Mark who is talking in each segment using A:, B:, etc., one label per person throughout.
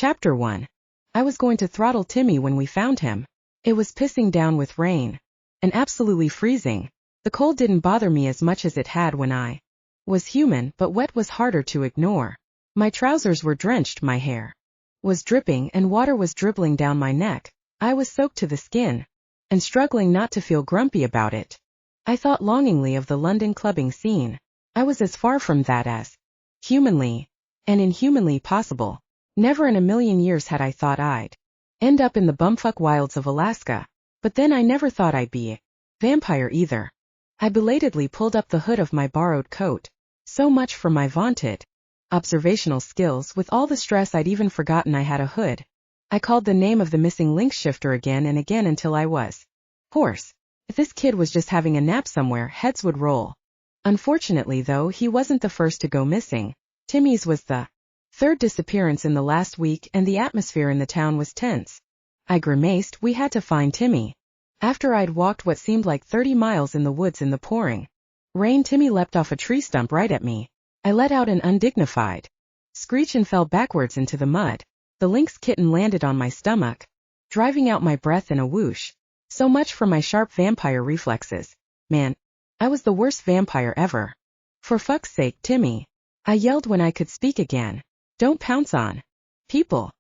A: Chapter 1. I was going to throttle Timmy when we found him. It was pissing down with rain. And absolutely freezing. The cold didn't bother me as much as it had when I was human, but wet was harder to ignore. My trousers were drenched, my hair was dripping, and water was dribbling down my neck. I was soaked to the skin, and struggling not to feel grumpy about it. I thought longingly of the London clubbing scene. I was as far from that as humanly and inhumanly possible. Never in a million years had I thought I'd end up in the bumfuck wilds of Alaska. But then I never thought I'd be a vampire either. I belatedly pulled up the hood of my borrowed coat. So much for my vaunted observational skills. With all the stress, I'd even forgotten I had a hood. I called the name of the missing lynx-shifter again and again until I was hoarse. If this kid was just having a nap somewhere, heads would roll. Unfortunately, though, he wasn't the first to go missing. Timmy's was the third disappearance in the last week, and the atmosphere in the town was tense. I grimaced. We had to find Timmy. After I'd walked what seemed like 30 miles in the woods in the pouring rain, Timmy leapt off a tree stump right at me. I let out an undignified screech and fell backwards into the mud. The lynx kitten landed on my stomach, driving out my breath in a whoosh. So much for my sharp vampire reflexes. Man, I was the worst vampire ever. For fuck's sake, Timmy, I yelled when I could speak again. Don't pounce on people.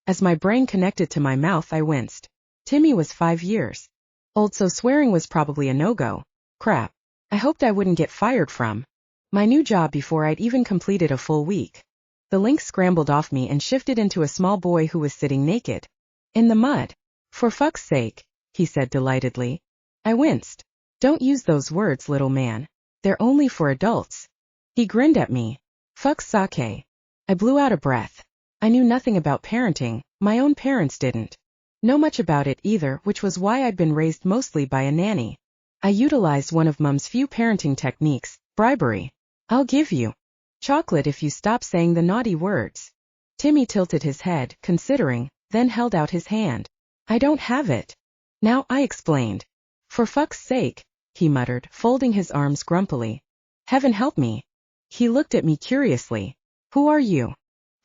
A: As my brain connected to my mouth, I winced. Timmy was 5 years old, so swearing was probably a no-go. Crap. I hoped I wouldn't get fired from my new job before I'd even completed a full week. The lynx scrambled off me and shifted into a small boy who was sitting naked in the mud. For fuck's sake, he said delightedly. I winced. Don't use those words, little man. They're only for adults. He grinned at me. Fuck sake. I blew out a breath. I knew nothing about parenting. My own parents didn't know much about it either, which was why I'd been raised mostly by a nanny. I utilized one of Mum's few parenting techniques, bribery. I'll give you chocolate if you stop saying the naughty words. Timmy tilted his head, considering, then held out his hand. I don't have it. Now, I explained. For fuck's sake, he muttered, folding his arms grumpily. Heaven help me. He looked at me curiously. Who are you?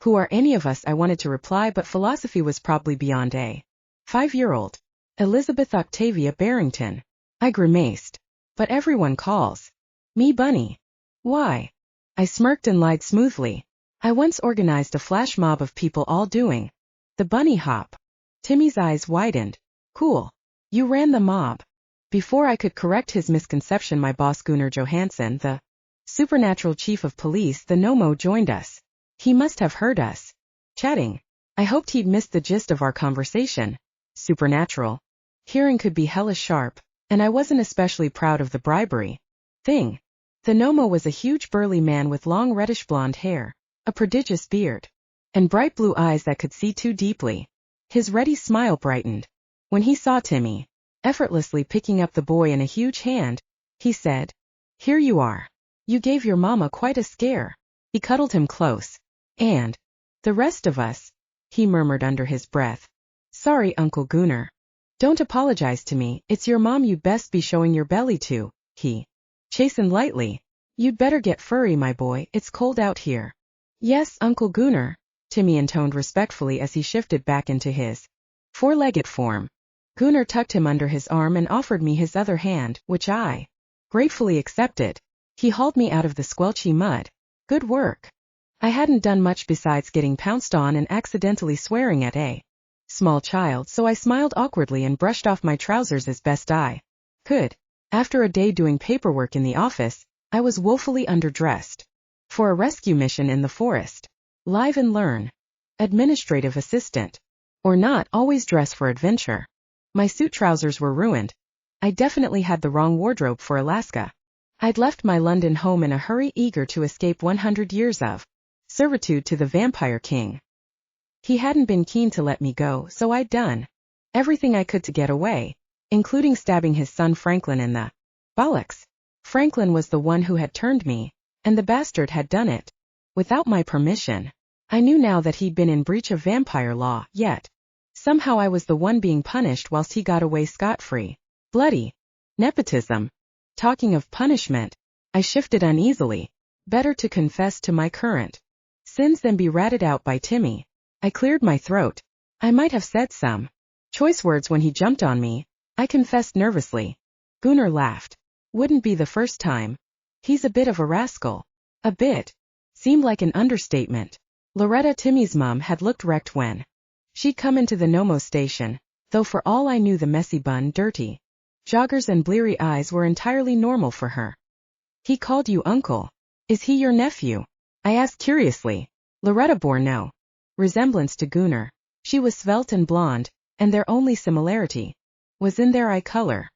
A: Who are any of us? I wanted to reply, but philosophy was probably beyond a 5-year-old. Elizabeth Octavia Barrington. I grimaced. But everyone calls me Bunny. Why? I smirked and lied smoothly. I once organized a flash mob of people all doing the bunny hop. Timmy's eyes widened. Cool. You ran the mob. Before I could correct his misconception, my boss Gunnar Johansson, the supernatural chief of police, the Nomo, joined us. He must have heard us chatting. I hoped he'd missed the gist of our conversation. Supernatural. Hearing could be hella sharp, and I wasn't especially proud of the bribery thing. The Nomo was a huge burly man with long reddish blonde hair, a prodigious beard, and bright blue eyes that could see too deeply. His ready smile brightened when he saw Timmy, effortlessly picking up the boy in a huge hand. He said, "Here you are. You gave your mama quite a scare." He cuddled him close. "And the rest of us," he murmured under his breath. "Sorry, Uncle Gunnar. Don't apologize to me. It's your mom you'd best be showing your belly to," he chastened lightly. "You'd better get furry, my boy. It's cold out here." "Yes, Uncle Gunnar," Timmy intoned respectfully as he shifted back into his four-legged form. Gunnar tucked him under his arm and offered me his other hand, which I gratefully accepted. He hauled me out of the squelchy mud. Good work. I hadn't done much besides getting pounced on and accidentally swearing at a small child, so I smiled awkwardly and brushed off my trousers as best I could. After a day doing paperwork in the office, I was woefully underdressed for a rescue mission in the forest. Live and learn. Administrative assistant. Or not, always dress for adventure. My suit trousers were ruined. I definitely had the wrong wardrobe for Alaska. I'd left my London home in a hurry, eager to escape 100 years of servitude to the Vampire King. He hadn't been keen to let me go, so I'd done everything I could to get away, including stabbing his son Franklin in the bollocks. Franklin was the one who had turned me, and the bastard had done it without my permission. I knew now that he'd been in breach of vampire law, yet somehow I was the one being punished whilst he got away scot-free. Bloody nepotism. Talking of punishment, I shifted uneasily. Better to confess to my current sins than be ratted out by Timmy. I cleared my throat. I might have said some choice words when he jumped on me, I confessed nervously. Gunnar laughed. Wouldn't be the first time. He's a bit of a rascal. A bit. Seemed like an understatement. Loretta, Timmy's mum, had looked wrecked when she'd come into the Nomo station, though for all I knew the messy bun, dirty joggers and bleary eyes were entirely normal for her. He called you uncle. Is he your nephew? I asked curiously. Loretta bore no resemblance to Gunnar. She was svelte and blonde, and their only similarity was in their eye color.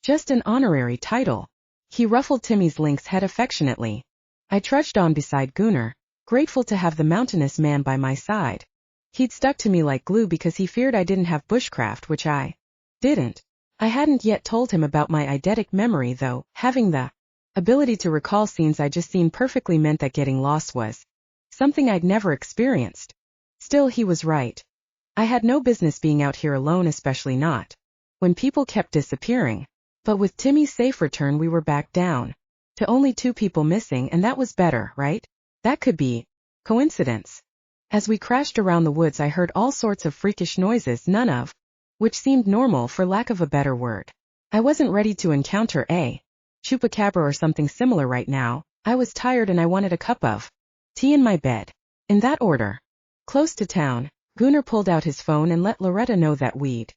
A: Just an honorary title. He ruffled Timmy's lynx head affectionately. I trudged on beside Gunnar, grateful to have the mountainous man by my side. He'd stuck to me like glue because he feared I didn't have bushcraft, which I didn't. I hadn't yet told him about my eidetic memory, though. Having the ability to recall scenes I just seen perfectly meant that getting lost was something I'd never experienced. Still, he was right. I had no business being out here alone, especially not when people kept disappearing. But with Timmy's safe return, we were back down to only 2 people missing, and that was better, right? That could be coincidence. As we crashed around the woods, I heard all sorts of freakish noises, none of which seemed normal, for lack of a better word. I wasn't ready to encounter a chupacabra or something similar right now. I was tired and I wanted a cup of tea in my bed. In that order. Close to town, Gunnar pulled out his phone and let Loretta know that we'd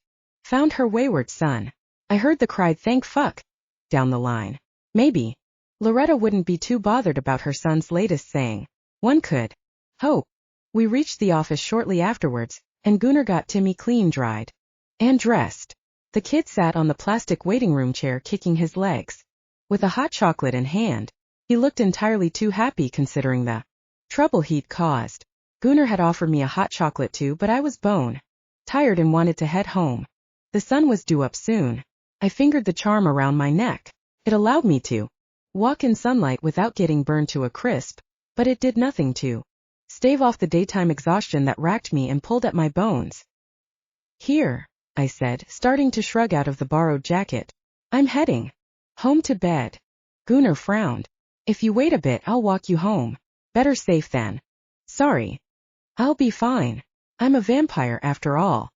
A: found her wayward son. I heard the cried "thank fuck" down the line. Maybe Loretta wouldn't be too bothered about her son's latest saying. One could hope. We reached the office shortly afterwards, and Gunnar got Timmy clean dried and dressed. The kid sat on the plastic waiting room chair kicking his legs. With a hot chocolate in hand, he looked entirely too happy considering the trouble he'd caused. Gunnar had offered me a hot chocolate too, but I was bone tired and wanted to head home. The sun was due up soon. I fingered the charm around my neck. It allowed me to walk in sunlight without getting burned to a crisp, but it did nothing to stave off the daytime exhaustion that racked me and pulled at my bones. Here, I said, starting to shrug out of the borrowed jacket. I'm heading home to bed. Gunnar frowned. If you wait a bit, I'll walk you home. Better safe than sorry. I'll be fine. I'm a vampire after all.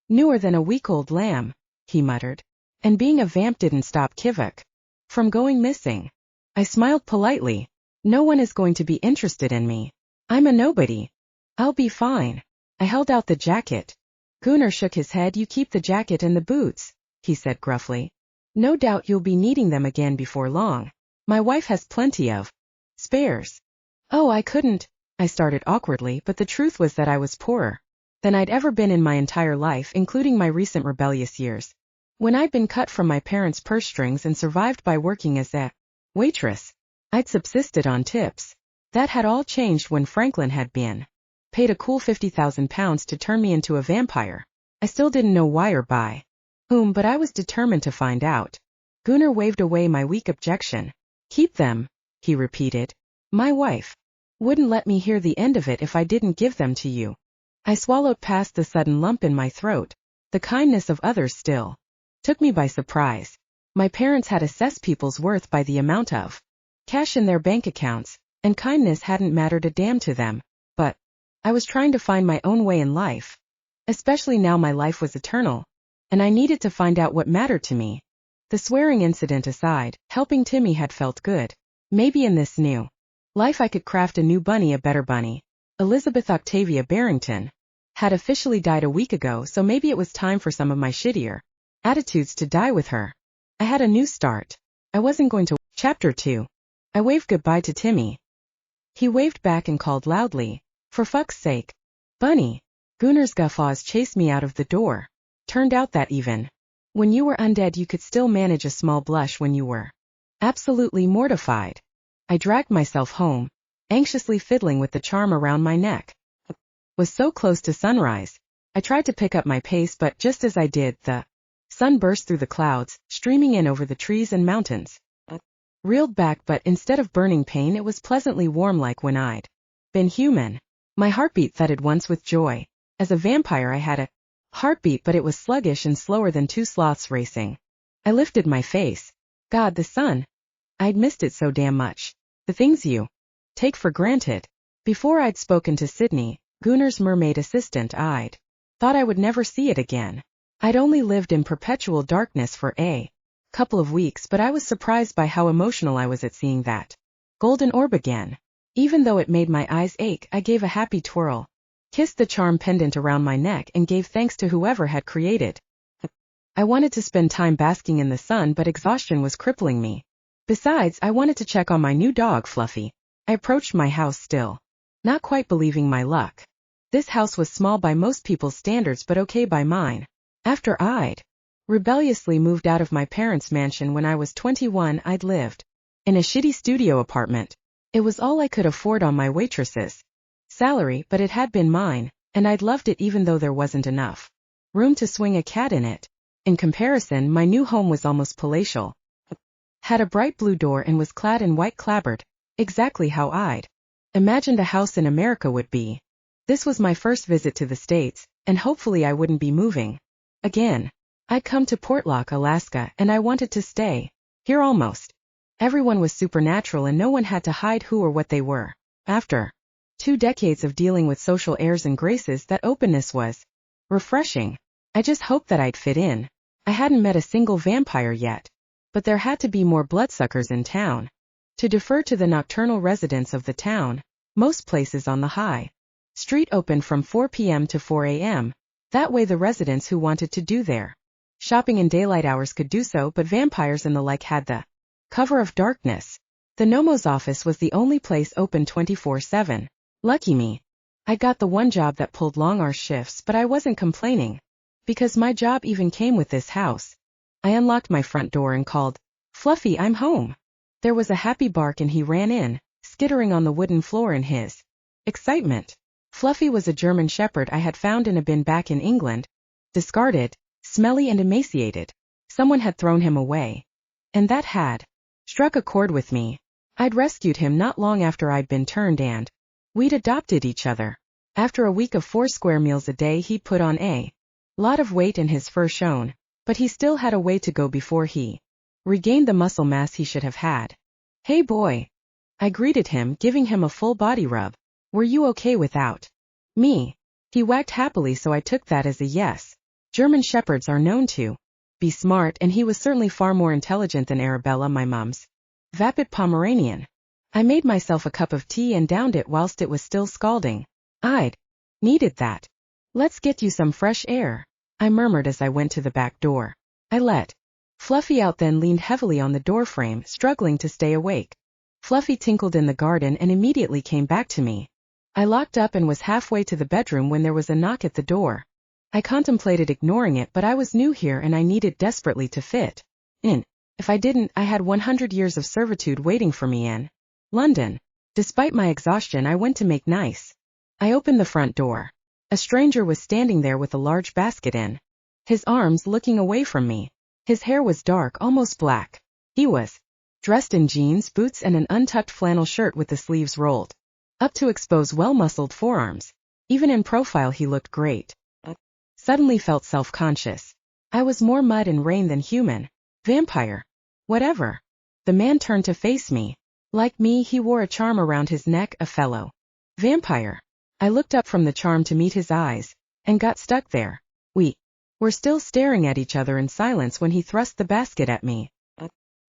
A: Newer than a week-old lamb, he muttered. And being a vamp didn't stop Kivik from going missing. I smiled politely. No one is going to be interested in me. I'm a nobody. I'll be fine. I held out the jacket. Gunnar shook his head. You keep the jacket and the boots, he said gruffly. No doubt you'll be needing them again before long. My wife has plenty of spares. Oh, I couldn't, I started awkwardly, but the truth was that I was poorer than I'd ever been in my entire life, including my recent rebellious years, when I'd been cut from my parents' purse strings and survived by working as a waitress. I'd subsisted on tips. That had all changed when Franklin had been paid a cool £50,000 to turn me into a vampire. I still didn't know why or by whom, but I was determined to find out. Gunnar waved away my weak objection. Keep them, he repeated. My wife wouldn't let me hear the end of it if I didn't give them to you. I swallowed past the sudden lump in my throat. The kindness of others still took me by surprise. My parents had assessed people's worth by the amount of cash in their bank accounts, and kindness hadn't mattered a damn to them. But I was trying to find my own way in life. Especially now my life was eternal, and I needed to find out what mattered to me. The swearing incident aside, helping Timmy had felt good. Maybe in this new life I could craft a new bunny, a better bunny. Elizabeth Octavia Barrington had officially died a week ago, so maybe it was time for some of my shittier attitudes to die with her. I had a new start. I wasn't going to. Chapter 2. I waved goodbye to Timmy. He waved back and called loudly, for fuck's sake, Bunny. Gunnar's guffaws chased me out of the door. Turned out that even when you were undead you could still manage a small blush when you were absolutely mortified. I dragged myself home, anxiously fiddling with the charm around my neck. Was so close to sunrise. I tried to pick up my pace, but just as I did, the sun burst through the clouds, streaming in over the trees and mountains. Reeled back, but instead of burning pain it was pleasantly warm, like when I'd been human. My heartbeat thudded once with joy. As a vampire I had a heartbeat, but it was sluggish and slower than 2 sloths racing. I lifted my face. God, the sun. I'd missed it so damn much. The things you take for granted. Before I'd spoken to Sydney, Gunnar's mermaid assistant eyed. Thought I would never see it again. I'd only lived in perpetual darkness for a couple of weeks, but I was surprised by how emotional I was at seeing that golden orb again. Even though it made my eyes ache, I gave a happy twirl, kissed the charm pendant around my neck, and gave thanks to whoever had created. I wanted to spend time basking in the sun, but exhaustion was crippling me. Besides, I wanted to check on my new dog, Fluffy. I approached my house still, not quite believing my luck. This house was small by most people's standards, but okay by mine. After I'd rebelliously moved out of my parents' mansion when I was 21, I'd lived in a shitty studio apartment. It was all I could afford on my waitress's salary, but it had been mine, and I'd loved it even though there wasn't enough room to swing a cat in it. In comparison, my new home was almost palatial. Had a bright blue door and was clad in white clapboard, exactly how I'd imagined a house in America would be. This was my first visit to the States, and hopefully I wouldn't be moving again. I'd come to Portlock, Alaska, and I wanted to stay here almost. Everyone was supernatural and no one had to hide who or what they were. After 2 decades of dealing with social airs and graces, that openness was refreshing. I just hoped that I'd fit in. I hadn't met a single vampire yet, but there had to be more bloodsuckers in town. To defer to the nocturnal residents of the town, most places on the high street opened from 4 p.m. to 4 a.m. That way the residents who wanted to do their shopping in daylight hours could do so, but vampires and the like had the cover of darkness. The Nomo's office was the only place open 24/7. Lucky me. I got the one job that pulled long-hour shifts, but I wasn't complaining, because my job even came with this house. I unlocked my front door and called, "Fluffy, I'm home." There was a happy bark and he ran in, skittering on the wooden floor in his excitement. Fluffy was a German shepherd I had found in a bin back in England, discarded, smelly and emaciated. Someone had thrown him away, and that had struck a chord with me. I'd rescued him not long after I'd been turned, and we'd adopted each other. After a week of 4 square meals a day, he'd put on a lot of weight and his fur shone, but he still had a way to go before he regained the muscle mass he should have had. "Hey boy," I greeted him, giving him a full body rub. "Were you okay without me?" He wagged happily, so I took that as a yes. German shepherds are known to be smart, and he was certainly far more intelligent than Arabella, my mom's vapid Pomeranian. I made myself a cup of tea and downed it whilst it was still scalding. I'd needed that. "Let's get you some fresh air," I murmured as I went to the back door. I let Fluffy out, then leaned heavily on the doorframe, struggling to stay awake. Fluffy tinkled in the garden and immediately came back to me. I locked up and was halfway to the bedroom when there was a knock at the door. I contemplated ignoring it, but I was new here and I needed desperately to fit in. If I didn't, I had 100 years of servitude waiting for me in London. Despite my exhaustion, I went to make nice. I opened the front door. A stranger was standing there with a large basket in his arms, looking away from me. His hair was dark, almost black. He was dressed in jeans, boots, and an untucked flannel shirt with the sleeves rolled up to expose well-muscled forearms. Even in profile he looked great. Suddenly felt self-conscious. I was more mud and rain than human. Vampire. Whatever. The man turned to face me. Like me, he wore a charm around his neck, a fellow vampire. I looked up from the charm to meet his eyes, and got stuck there. We were still staring at each other in silence when he thrust the basket at me.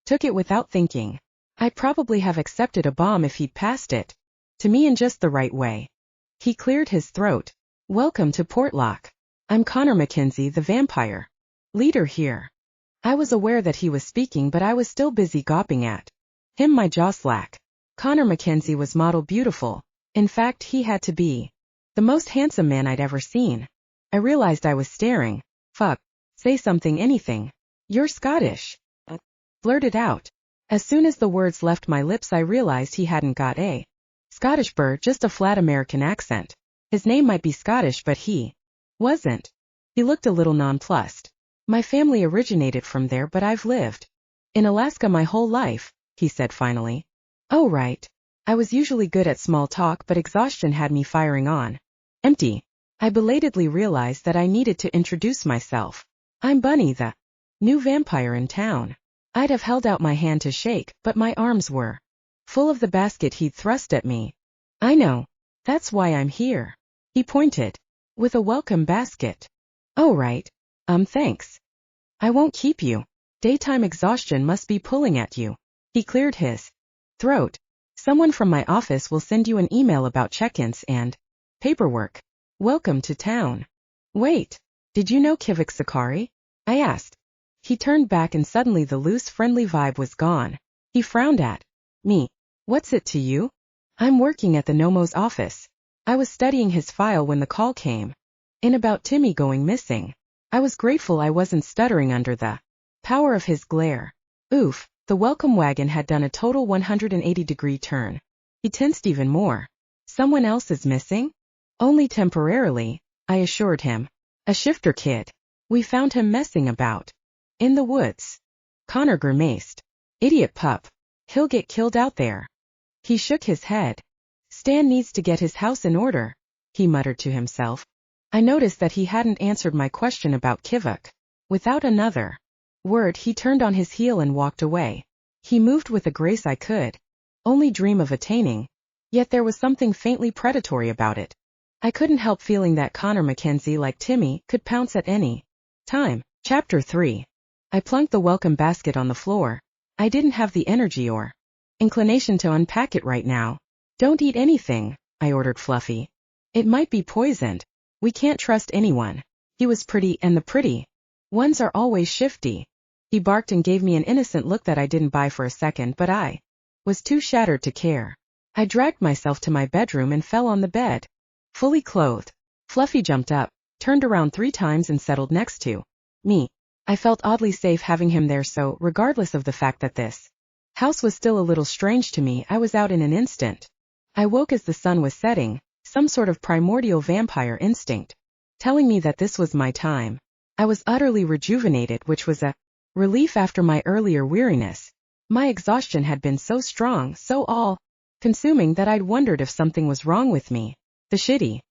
A: Took it without thinking. I'd probably have accepted a bomb if he'd passed it to me in just the right way. He cleared his throat. "Welcome to Portlock. I'm Connor Mackenzie, the vampire leader here." I was aware that he was speaking, but I was still busy gawping at him, my jaw slack. Connor Mackenzie was model beautiful. In fact, he had to be the most handsome man I'd ever seen. I realized I was staring. "Fuck. Say something, anything." "You're Scottish," blurted out. As soon as the words left my lips, I realized he hadn't got a Scottish burr, just a flat American accent. His name might be Scottish, but he wasn't. He looked a little nonplussed. "My family originated from there, but I've lived in Alaska my whole life," he said finally. "Oh right." I was usually good at small talk, but exhaustion had me firing on empty. I belatedly realized that I needed to introduce myself. "I'm Bunny, the new vampire in town." I'd have held out my hand to shake, but my arms were full of the basket he'd thrust at me. "I know. That's why I'm here." He pointed. With a welcome basket. Oh right. Thanks. I won't keep you. Daytime exhaustion must be pulling at you. He cleared his throat. Someone from my office will send you an email about check-ins and paperwork. Welcome to town. Wait. Did you know Kivik Sakari? I asked. He turned back and suddenly the loose, friendly vibe was gone. He frowned at me. What's it to you? I'm working at the Nomo's office. I was studying his file when the call came. In about Timmy going missing. I was grateful I wasn't stuttering under the power of his glare. Oof, the welcome wagon had done a total 180-degree turn. He tensed even more. Someone else is missing? Only temporarily, I assured him. A shifter kid. We found him messing about. In the woods. Connor grimaced. Idiot pup. He'll get killed out there. He shook his head. Stan needs to get his house in order, he muttered to himself. I noticed that he hadn't answered my question about Kivik. Without another word, he turned on his heel and walked away. He moved with a grace I could only dream of attaining, yet there was something faintly predatory about it. I couldn't help feeling that Connor Mackenzie, like Timmy, could pounce at any time. Chapter 3. I plunked the welcome basket on the floor. I didn't have the energy or inclination to unpack it right now. Don't eat anything, I ordered Fluffy. It might be poisoned. We can't trust anyone. He was pretty, and the pretty ones are always shifty. He barked and gave me an innocent look that I didn't buy for a second, but I was too shattered to care. I dragged myself to my bedroom and fell on the bed. Fully clothed. Fluffy jumped up, turned around 3 times and settled next to me. I felt oddly safe having him there, so, regardless of the fact that this house was still a little strange to me, I was out in an instant. I woke as the sun was setting, some sort of primordial vampire instinct telling me that this was my time. I was utterly rejuvenated, which was a relief after my earlier weariness. My exhaustion had been so strong, so all-consuming that I'd wondered if something was wrong with me. The shitty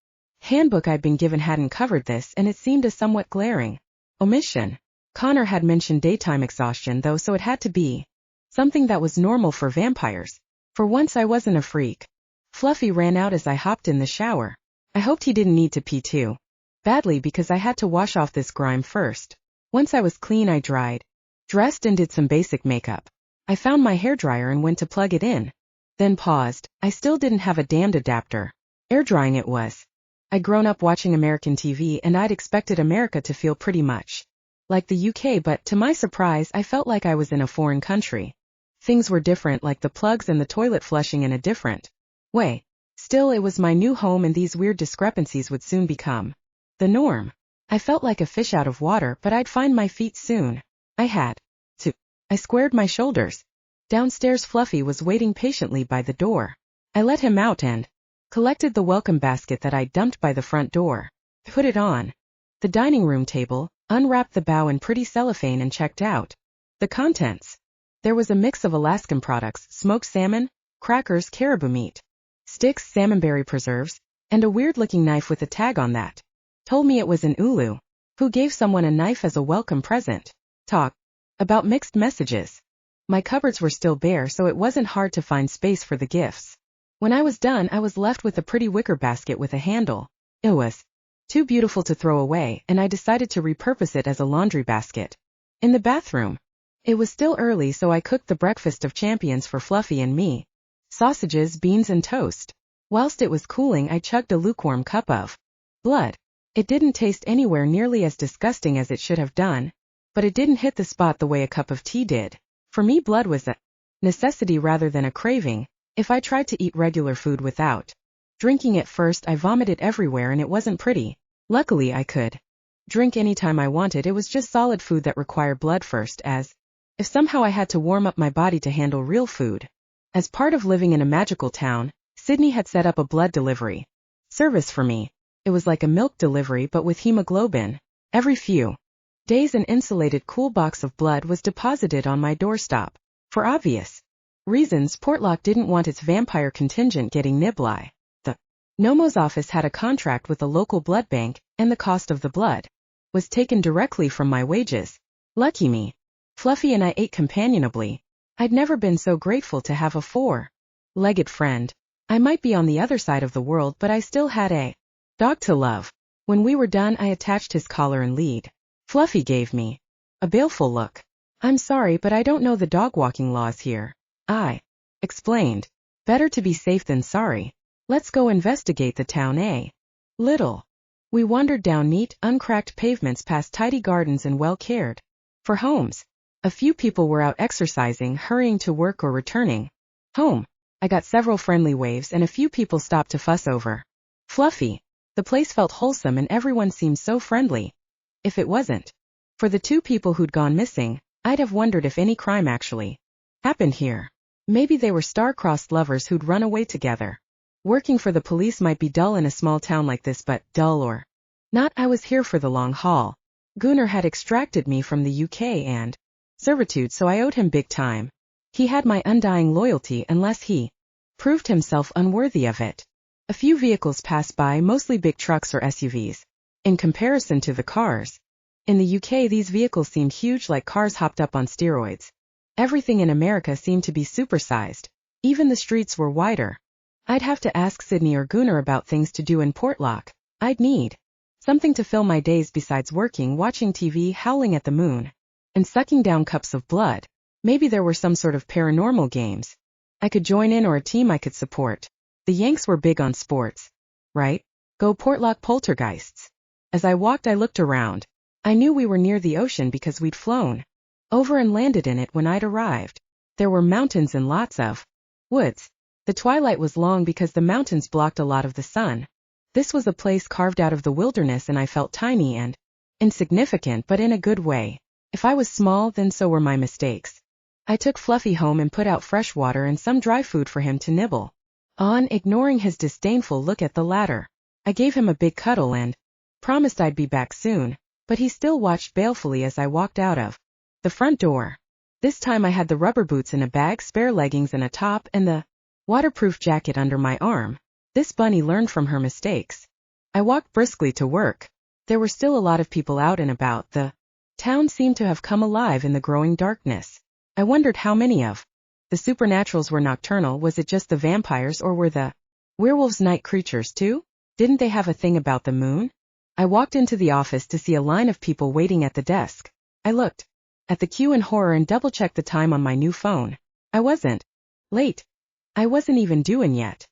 A: handbook I'd been given hadn't covered this, and it seemed a somewhat glaring omission. Connor had mentioned daytime exhaustion though, so it had to be something that was normal for vampires. For once I wasn't a freak. Fluffy ran out as I hopped in the shower. I hoped he didn't need to pee too badly, because I had to wash off this grime first. Once I was clean, I dried, dressed and did some basic makeup. I found my hairdryer and went to plug it in. Then paused. I still didn't have a damned adapter. Air drying it was. I'd grown up watching American TV and I'd expected America to feel pretty much like the UK, but to my surprise I felt like I was in a foreign country. Things were different, like the plugs and the toilet flushing in a different way. Still, it was my new home and these weird discrepancies would soon become the norm. I felt like a fish out of water, but I'd find my feet soon. I had to. I squared my shoulders. Downstairs, Fluffy was waiting patiently by the door. I let him out and collected the welcome basket that I'd dumped by the front door, put it on the dining room table, unwrapped the bow in pretty cellophane and checked out the contents. There was a mix of Alaskan products, smoked salmon, crackers, caribou meat, sticks, salmonberry preserves, and a weird-looking knife with a tag on that told me it was an Ulu. Who gave someone a knife as a welcome present? Talk about mixed messages. My cupboards were still bare, so it wasn't hard to find space for the gifts. When I was done, I was left with a pretty wicker basket with a handle. It was too beautiful to throw away, and I decided to repurpose it as a laundry basket. In the bathroom. It was still early, so I cooked the breakfast of champions for Fluffy and me. Sausages, beans and toast. Whilst it was cooling, I chugged a lukewarm cup of blood. It didn't taste anywhere nearly as disgusting as it should have done, but it didn't hit the spot the way a cup of tea did. For me, blood was a necessity rather than a craving. If I tried to eat regular food without drinking it first, I vomited everywhere and it wasn't pretty. Luckily, I could drink anytime I wanted. It was just solid food that required blood first, as if somehow I had to warm up my body to handle real food. As part of living in a magical town, Sydney had set up a blood delivery service for me. It was like a milk delivery but with hemoglobin. Every few days an insulated cool box of blood was deposited on my doorstep. For obvious reasons, Portlock didn't want its vampire contingent getting nibli. The Nomo's office had a contract with a local blood bank, and the cost of the blood was taken directly from my wages. Lucky me. Fluffy and I ate companionably. I'd never been so grateful to have a four-legged friend. I might be on the other side of the world, but I still had a Dog to love. When we were done, I attached his collar and lead. Fluffy gave me a baleful look. I'm sorry, but I don't know the dog walking laws here. I explained. Better to be safe than sorry. Let's go investigate the town, eh? Little. We wandered down neat, uncracked pavements past tidy gardens and well-cared for homes. A few people were out exercising, hurrying to work or returning home. I got several friendly waves and a few people stopped to fuss over Fluffy. The place felt wholesome and everyone seemed so friendly. If it wasn't for the 2 people who'd gone missing, I'd have wondered if any crime actually happened here. Maybe they were star-crossed lovers who'd run away together. Working for the police might be dull in a small town like this, but dull or not, I was here for the long haul. Gunnar had extracted me from the UK and servitude, so I owed him big time. He had my undying loyalty unless he proved himself unworthy of it. A few vehicles passed by, mostly big trucks or SUVs. In comparison to the cars in the UK, these vehicles seemed huge, like cars hopped up on steroids. Everything in America seemed to be supersized. Even the streets were wider. I'd have to ask Sydney or Gunnar about things to do in Portlock. I'd need something to fill my days besides working, watching TV, howling at the moon, and sucking down cups of blood. Maybe there were some sort of paranormal games I could join in or a team I could support. The Yanks were big on sports, right? Go Portlock Poltergeists. As I walked, I looked around. I knew we were near the ocean because we'd flown over and landed in it when I'd arrived. There were mountains and lots of woods. The twilight was long because the mountains blocked a lot of the sun. This was a place carved out of the wilderness, and I felt tiny and insignificant, but in a good way. If I was small, then so were my mistakes. I took Fluffy home and put out fresh water and some dry food for him to nibble on, ignoring his disdainful look at the latter. I gave him a big cuddle and promised I'd be back soon, but he still watched balefully as I walked out of the front door. This time I had the rubber boots in a bag, spare leggings and a top, and the waterproof jacket under my arm. This bunny learned from her mistakes. I walked briskly to work. There were still a lot of people out and about. The town seemed to have come alive in the growing darkness. I wondered how many of the supernaturals were nocturnal. Was it just the vampires, or were the werewolves night creatures too? Didn't they have a thing about the moon? I walked into the office to see a line of people waiting at the desk. I looked at the queue in horror and double-checked the time on my new phone. I wasn't late. I wasn't even due in yet.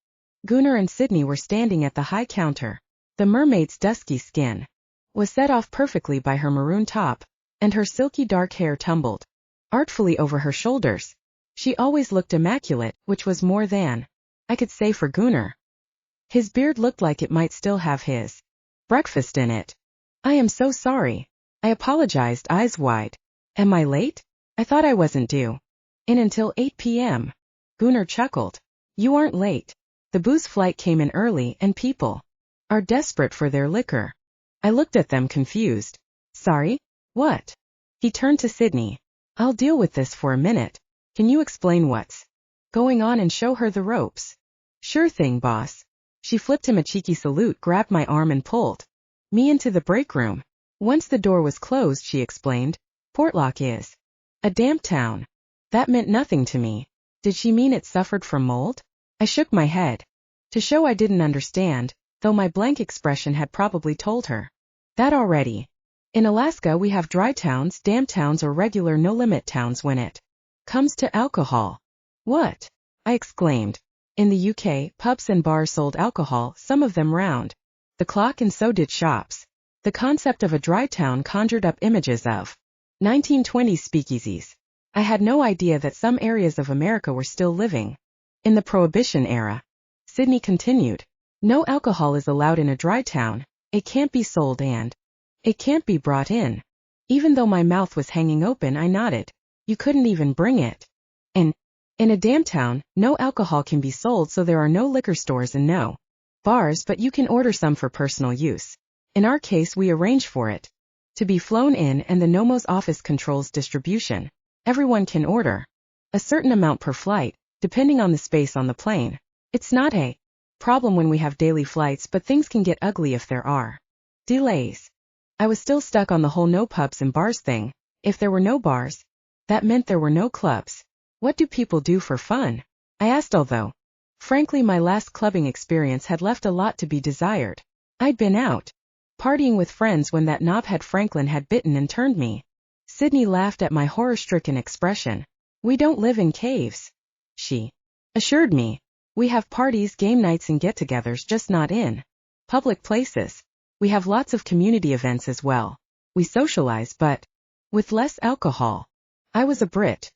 A: Gunnar and Sydney were standing at the high counter. The mermaid's dusky skin was set off perfectly by her maroon top, and her silky dark hair tumbled artfully over her shoulders. She always looked immaculate, which was more than I could say for Gunnar. His beard looked like it might still have his breakfast in it. I am so sorry. I apologized, eyes wide. Am I late? I thought I wasn't due in until 8 p.m. Gunnar chuckled. You aren't late. The booze flight came in early and people are desperate for their liquor. I looked at them confused. Sorry? What? He turned to Sydney. I'll deal with this for a minute. Can you explain what's going on and show her the ropes? Sure thing, boss. She flipped him a cheeky salute, grabbed my arm and pulled me into the break room. Once the door was closed, she explained, Portlock is a damp town. That meant nothing to me. Did she mean it suffered from mold? I shook my head to show I didn't understand, though my blank expression had probably told her that already. In Alaska we have dry towns, damp towns, or regular no-limit towns when it comes to alcohol. What? I exclaimed. In the UK, pubs and bars sold alcohol, some of them round the clock, and so did shops. The concept of a dry town conjured up images of 1920s speakeasies. I had no idea that some areas of America were still living in the Prohibition era. Sydney continued. No alcohol is allowed in a dry town. It can't be sold and it can't be brought in. Even though my mouth was hanging open, I nodded. You couldn't even bring it in. In a damp town, no alcohol can be sold, so there are no liquor stores and no bars, but you can order some for personal use. In our case, we arrange for it to be flown in, and the Nomos office controls distribution. Everyone can order a certain amount per flight, depending on the space on the plane. It's not a problem when we have daily flights, but things can get ugly if there are delays. I was still stuck on the whole no pubs and bars thing. If there were no bars, that meant there were no clubs. What do people do for fun? I asked, although frankly my last clubbing experience had left a lot to be desired. I'd been out, partying with friends when that knobhead Franklin had bitten and turned me. Sydney laughed at my horror-stricken expression. We don't live in caves, she assured me. We have parties, game nights and get-togethers, just not in public places. We have lots of community events as well. We socialize, but with less alcohol. I was a Brit.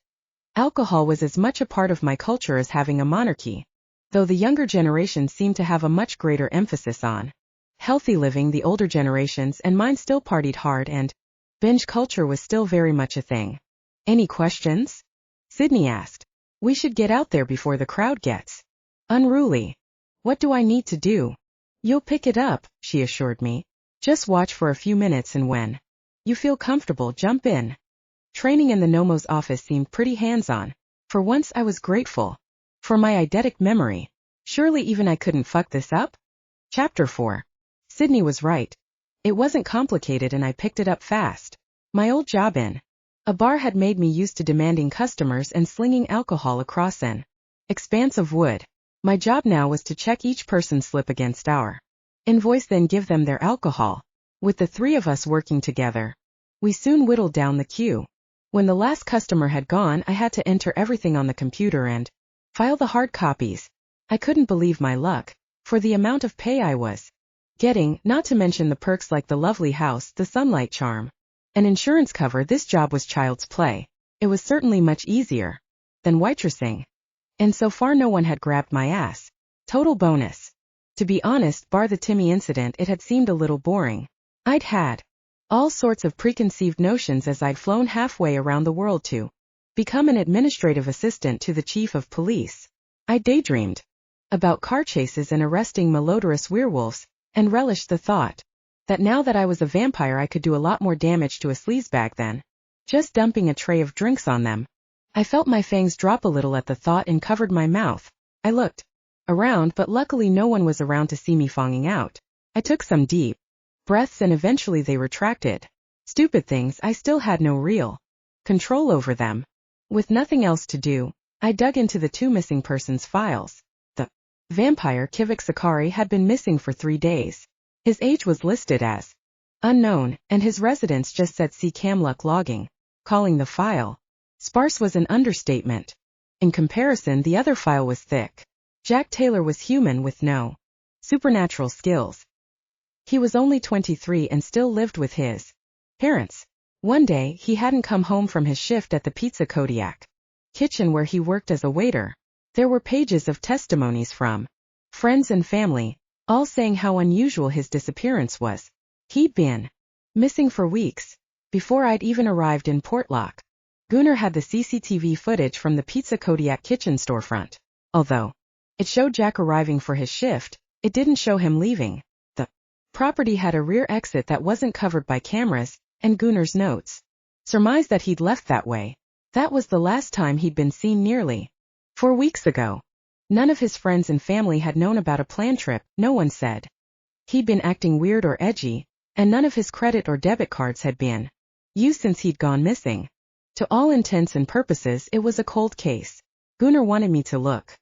A: Alcohol was as much a part of my culture as having a monarchy, though the younger generation seemed to have a much greater emphasis on healthy living. The older generations and mine still partied hard, and binge culture was still very much a thing. Any questions? Sydney asked. We should get out there before the crowd gets unruly. What do I need to do? You'll pick it up, she assured me. Just watch for a few minutes and when you feel comfortable, jump in. Training in the Nomo's office seemed pretty hands-on. For once I was grateful for my eidetic memory. Surely even I couldn't fuck this up? Chapter 4. Sydney was right. It wasn't complicated and I picked it up fast. My old job in a bar had made me used to demanding customers and slinging alcohol across an expanse of wood. My job now was to check each person's slip against our invoice, then give them their alcohol. With the three of us working together, we soon whittled down the queue. When the last customer had gone, I had to enter everything on the computer and file the hard copies. I couldn't believe my luck, for the amount of pay I was getting, not to mention the perks like the lovely house, the sunlight charm, and insurance cover. This job was child's play. It was certainly much easier than waitressing. And so far no one had grabbed my ass. Total bonus. To be honest, bar the Timmy incident, it had seemed a little boring. I'd had all sorts of preconceived notions as I'd flown halfway around the world to become an administrative assistant to the chief of police. I daydreamed about car chases and arresting malodorous werewolves, and relished the thought that now that I was a vampire I could do a lot more damage to a sleazebag than just dumping a tray of drinks on them. I felt my fangs drop a little at the thought and covered my mouth. I looked around, but luckily no one was around to see me fonging out. I took some deep breaths and eventually they retracted. Stupid things, I still had no real control over them. With nothing else to do, I dug into the 2 missing persons files. The vampire Kivik Sakari had been missing for 3 days. His age was listed as unknown, and his residence just said see Camluck logging. Calling the file sparse was an understatement. In comparison, the other file was thick. Jack Taylor was human with no supernatural skills. He was only 23 and still lived with his parents. One day, he hadn't come home from his shift at the Pizza Kodiak kitchen where he worked as a waiter. There were pages of testimonies from friends and family, all saying how unusual his disappearance was. He'd been missing for weeks, before I'd even arrived in Portlock. Gunnar had the CCTV footage from the Pizza Kodiak kitchen storefront. Although it showed Jack arriving for his shift, it didn't show him leaving. The property had a rear exit that wasn't covered by cameras, and Gunnar's notes surmised that he'd left that way. That was the last time he'd been seen nearly 4 weeks ago. None of his friends and family had known about a planned trip. No one said he'd been acting weird or edgy, and none of his credit or debit cards had been used since he'd gone missing. To all intents and purposes, it was a cold case. Gunnar wanted me to look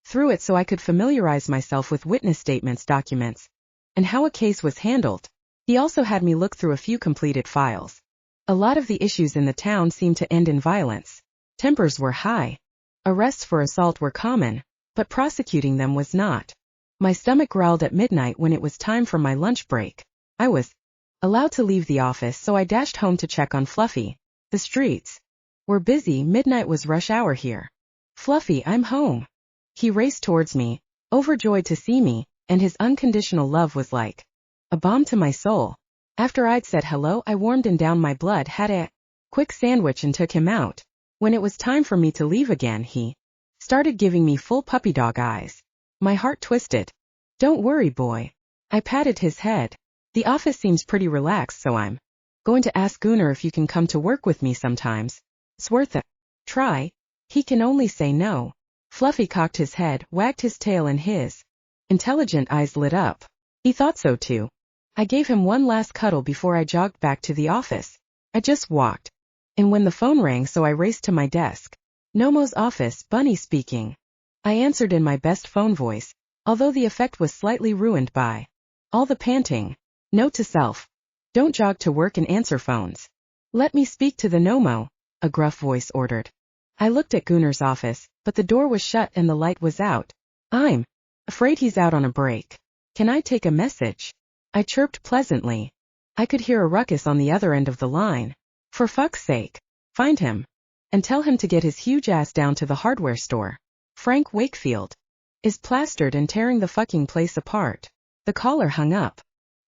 A: through it so I could familiarize myself with witness statements, documents, and how a case was handled. He also had me look through a few completed files. A lot of the issues in the town seemed to end in violence. Tempers were high. Arrests for assault were common, but prosecuting them was not. My stomach growled at midnight when it was time for my lunch break. I was allowed to leave the office, so I dashed home to check on Fluffy. The streets were busy. Midnight was rush hour here. Fluffy, I'm home. He raced towards me, overjoyed to see me, and his unconditional love was like a balm to my soul. After I'd said hello, I warmed and down my blood, had a quick sandwich and took him out. When it was time for me to leave again, he started giving me full puppy dog eyes. My heart twisted. Don't worry, boy. I patted his head. The office seems pretty relaxed, so I'm going to ask Gunnar if you can come to work with me sometimes. It's worth a try. He can only say no. Fluffy cocked his head, wagged his tail, and his intelligent eyes lit up. He thought so too. I gave him one last cuddle before I jogged back to the office. I just walked in when the phone rang, so I raced to my desk. Nomo's office, Bunny speaking. I answered in my best phone voice, although the effect was slightly ruined by All the panting. Note to self. Don't jog to work and answer phones. Let me speak to the Nomo, a gruff voice ordered. I looked at Gunnar's office, but the door was shut and the light was out. I'm afraid he's out on a break. Can I take a message? I chirped pleasantly. I could hear a ruckus on the other end of the line. For fuck's sake. Find him. And tell him to get his huge ass down to the hardware store. Frank Wakefield is plastered and tearing the fucking place apart. The caller hung up.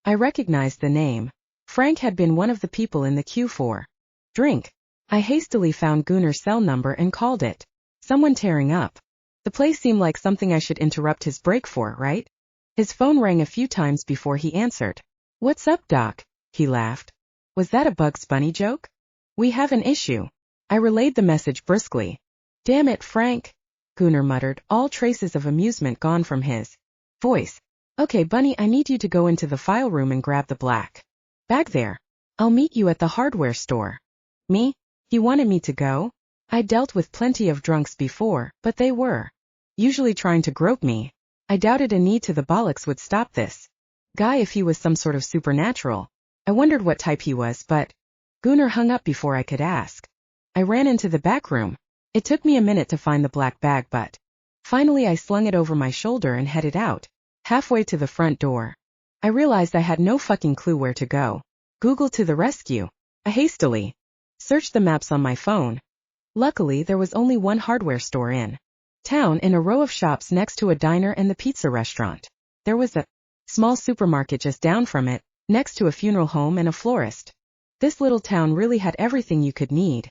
A: I recognized the name. Frank had been one of the people in the queue for drink. I hastily found Gunnar's cell number and called it. Someone tearing up. The place seemed like something I should interrupt his break for, right? His phone rang a few times before he answered. What's up, Doc? He laughed. Was that a Bugs Bunny joke? We have an issue. I relayed the message briskly. Damn it, Frank, Gunnar muttered, all traces of amusement gone from his voice. Okay, Bunny, I need you to go into the file room and grab the black bag there. I'll meet you at the hardware store. Me? He wanted me to go? I dealt with plenty of drunks before, but they were usually trying to grope me. I doubted a knee to the bollocks would stop this guy if he was some sort of supernatural. I wondered what type he was, but Gunnar hung up before I could ask. I ran into the back room. It took me a minute to find the black bag, but finally I slung it over my shoulder and headed out. Halfway to the front door, I realized I had no fucking clue where to go. Google to the rescue. I hastily searched the maps on my phone. Luckily, there was only one hardware store in town in a row of shops next to a diner and the pizza restaurant. There was a small supermarket just down from it, next to a funeral home and a florist. This little town really had everything you could need.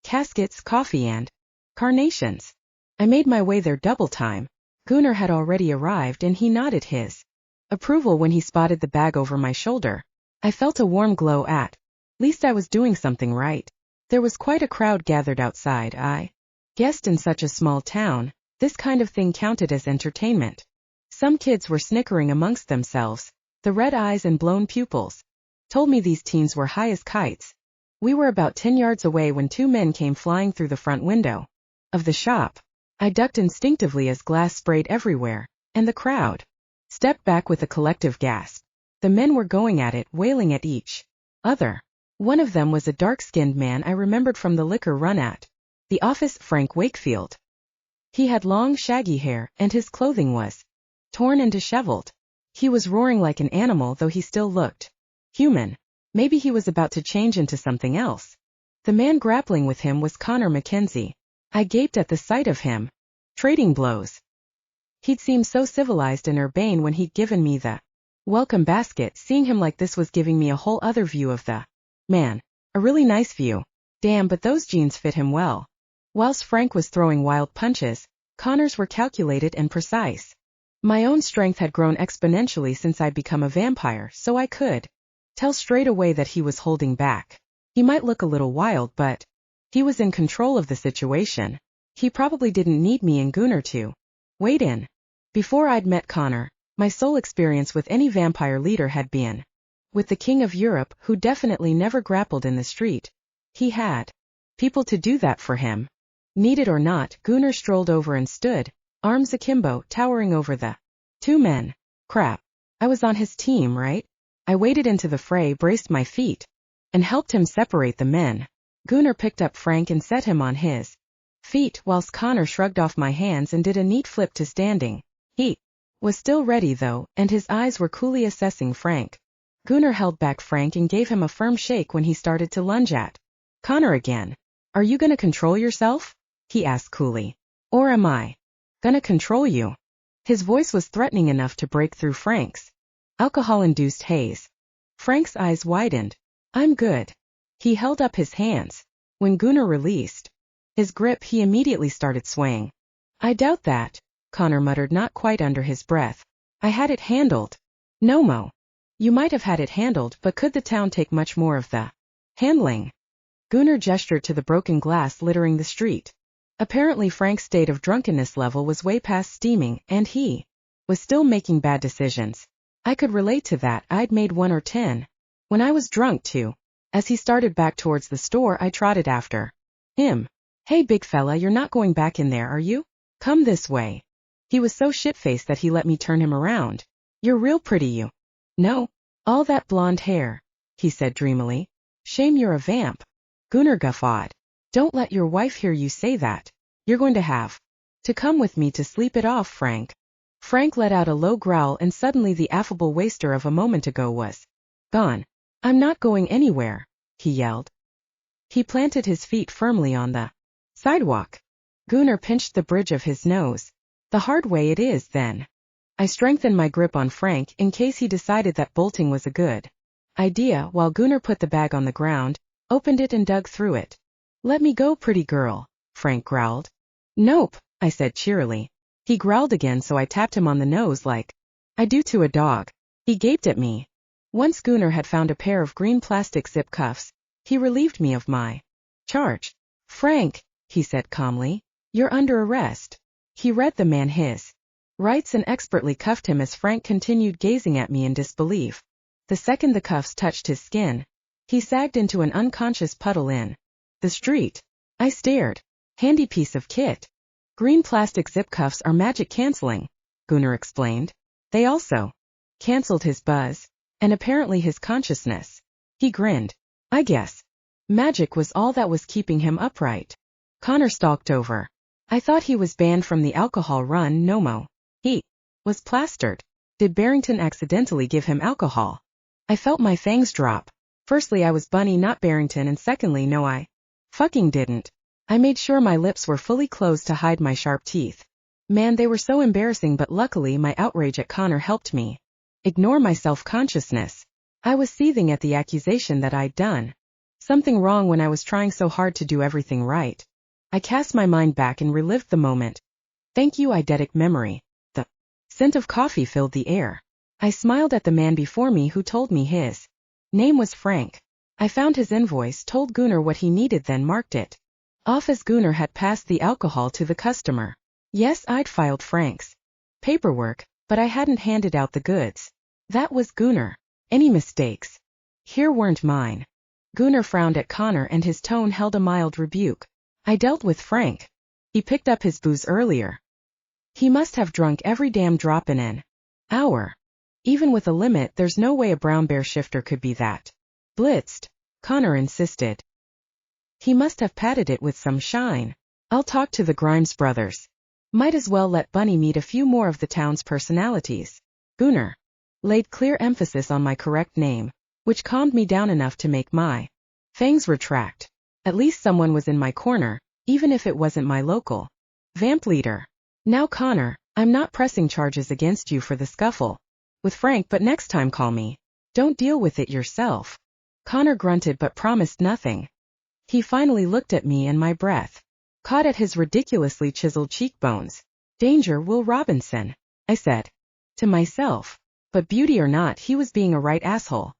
A: Caskets, coffee, and carnations. I made my way there double time. Gunnar had already arrived and he nodded his approval when he spotted the bag over my shoulder. I felt a warm glow at least I was doing something right. There was quite a crowd gathered outside. I guessed in such a small town, this kind of thing counted as entertainment. Some kids were snickering amongst themselves. The red eyes and blown pupils told me these teens were high as kites. We were about 10 yards away when two men came flying through the front window of the shop. I ducked instinctively as glass sprayed everywhere, and the crowd stepped back with a collective gasp. The men were going at it, wailing at each other. One of them was a dark-skinned man I remembered from the liquor run at the office, Frank Wakefield. He had long, shaggy hair, and his clothing was torn and disheveled. He was roaring like an animal, though he still looked human. Maybe he was about to change into something else. The man grappling with him was Connor Mackenzie. I gaped at the sight of him trading blows. He'd seemed so civilized and urbane when he'd given me the welcome basket. Seeing him like this was giving me a whole other view of the man. A really nice view. Damn, but those jeans fit him well. Whilst Frank was throwing wild punches, Connor's were calculated and precise. My own strength had grown exponentially since I'd become a vampire, so I could tell straight away that he was holding back. He might look a little wild, but he was in control of the situation. He probably didn't need me and Gunnar to wade in. Before I'd met Connor, my sole experience with any vampire leader had been with the King of Europe, who definitely never grappled in the street. He had people to do that for him. Needed or not, Gunnar strolled over and stood, arms akimbo, towering over the two men. Crap. I was on his team, right? I waded into the fray, braced my feet, and helped him separate the men. Gunnar picked up Frank and set him on his feet, whilst Connor shrugged off my hands and did a neat flip to standing. He was still ready though, and his eyes were coolly assessing Frank. Gunnar held back Frank and gave him a firm shake when he started to lunge at Connor again. Are you gonna control yourself? He asked coolly. Or am I gonna control you? His voice was threatening enough to break through Frank's alcohol-induced haze. Frank's eyes widened. I'm good. He held up his hands. When Gunnar released his grip, he immediately started swaying. I doubt that, Connor muttered, not quite under his breath. I had it handled. Nomo. You might have had it handled, but could the town take much more of the handling? Gunnar gestured to the broken glass littering the street. Apparently Frank's state of drunkenness level was way past steaming, and he was still making bad decisions. I could relate to that. I'd made 1 or 10 when I was drunk too. As he started back towards the store, I trotted after him. Hey big fella, you're not going back in there, are you? Come this way. He was so shit-faced that he let me turn him around. You're real pretty, you No. All that blonde hair, he said dreamily. Shame you're a vamp. Gunnar guffawed. Don't let your wife hear you say that. You're going to have to come with me to sleep it off, Frank. Frank let out a low growl, and suddenly the affable waster of a moment ago was gone. I'm not going anywhere, he yelled. He planted his feet firmly on the sidewalk. Gunnar pinched the bridge of his nose. The hard way it is, then. I strengthened my grip on Frank in case he decided that bolting was a good idea, while Gunnar put the bag on the ground, opened it and dug through it. Let me go, pretty girl, Frank growled. Nope, I said cheerily. He growled again, so I tapped him on the nose like I do to a dog. He gaped at me. Once Gunnar had found a pair of green plastic zip cuffs, he relieved me of my charge. Frank, he said calmly, you're under arrest. He read the man his rights and expertly cuffed him as Frank continued gazing at me in disbelief. The second the cuffs touched his skin, he sagged into an unconscious puddle in the street. I stared. Handy piece of kit. Green plastic zip cuffs are magic canceling, Gunnar explained. They also canceled his buzz, and apparently his consciousness. He grinned. I guess magic was all that was keeping him upright. Connor stalked over. I thought he was banned from the alcohol run, Nomo. He was plastered. Did Barrington accidentally give him alcohol? I felt my fangs drop. Firstly, I was Bunny, not Barrington, and secondly, no, I fucking didn't. I made sure my lips were fully closed to hide my sharp teeth. Man, they were so embarrassing, but luckily my outrage at Connor helped me ignore my self-consciousness. I was seething at the accusation that I'd done something wrong when I was trying so hard to do everything right. I cast my mind back and relived the moment. Thank you, eidetic memory. The scent of coffee filled the air. I smiled at the man before me who told me his name was Frank. I found his invoice, told Gunnar what he needed, then marked it off as Gunnar had passed the alcohol to the customer. Yes, I'd filed Frank's paperwork, but I hadn't handed out the goods. That was Gunnar. Any mistakes here weren't mine. Gunnar frowned at Connor and his tone held a mild rebuke. I dealt with Frank. He picked up his booze earlier. He must have drunk every damn drop in an hour. Even with a limit, there's no way a brown bear shifter could be that blitzed, Connor insisted. He must have patted it with some shine. I'll talk to the Grimes brothers. Might as well let Bunny meet a few more of the town's personalities. Gunnar laid clear emphasis on my correct name, which calmed me down enough to make my fangs retract. At least someone was in my corner, even if it wasn't my local vamp leader. Now, Connor, I'm not pressing charges against you for the scuffle with Frank, but next time call me. Don't deal with it yourself. Connor grunted but promised nothing. He finally looked at me, and my breath caught at his ridiculously chiseled cheekbones. Danger, Will Robinson, I said to myself. But beauty or not, he was being a right asshole.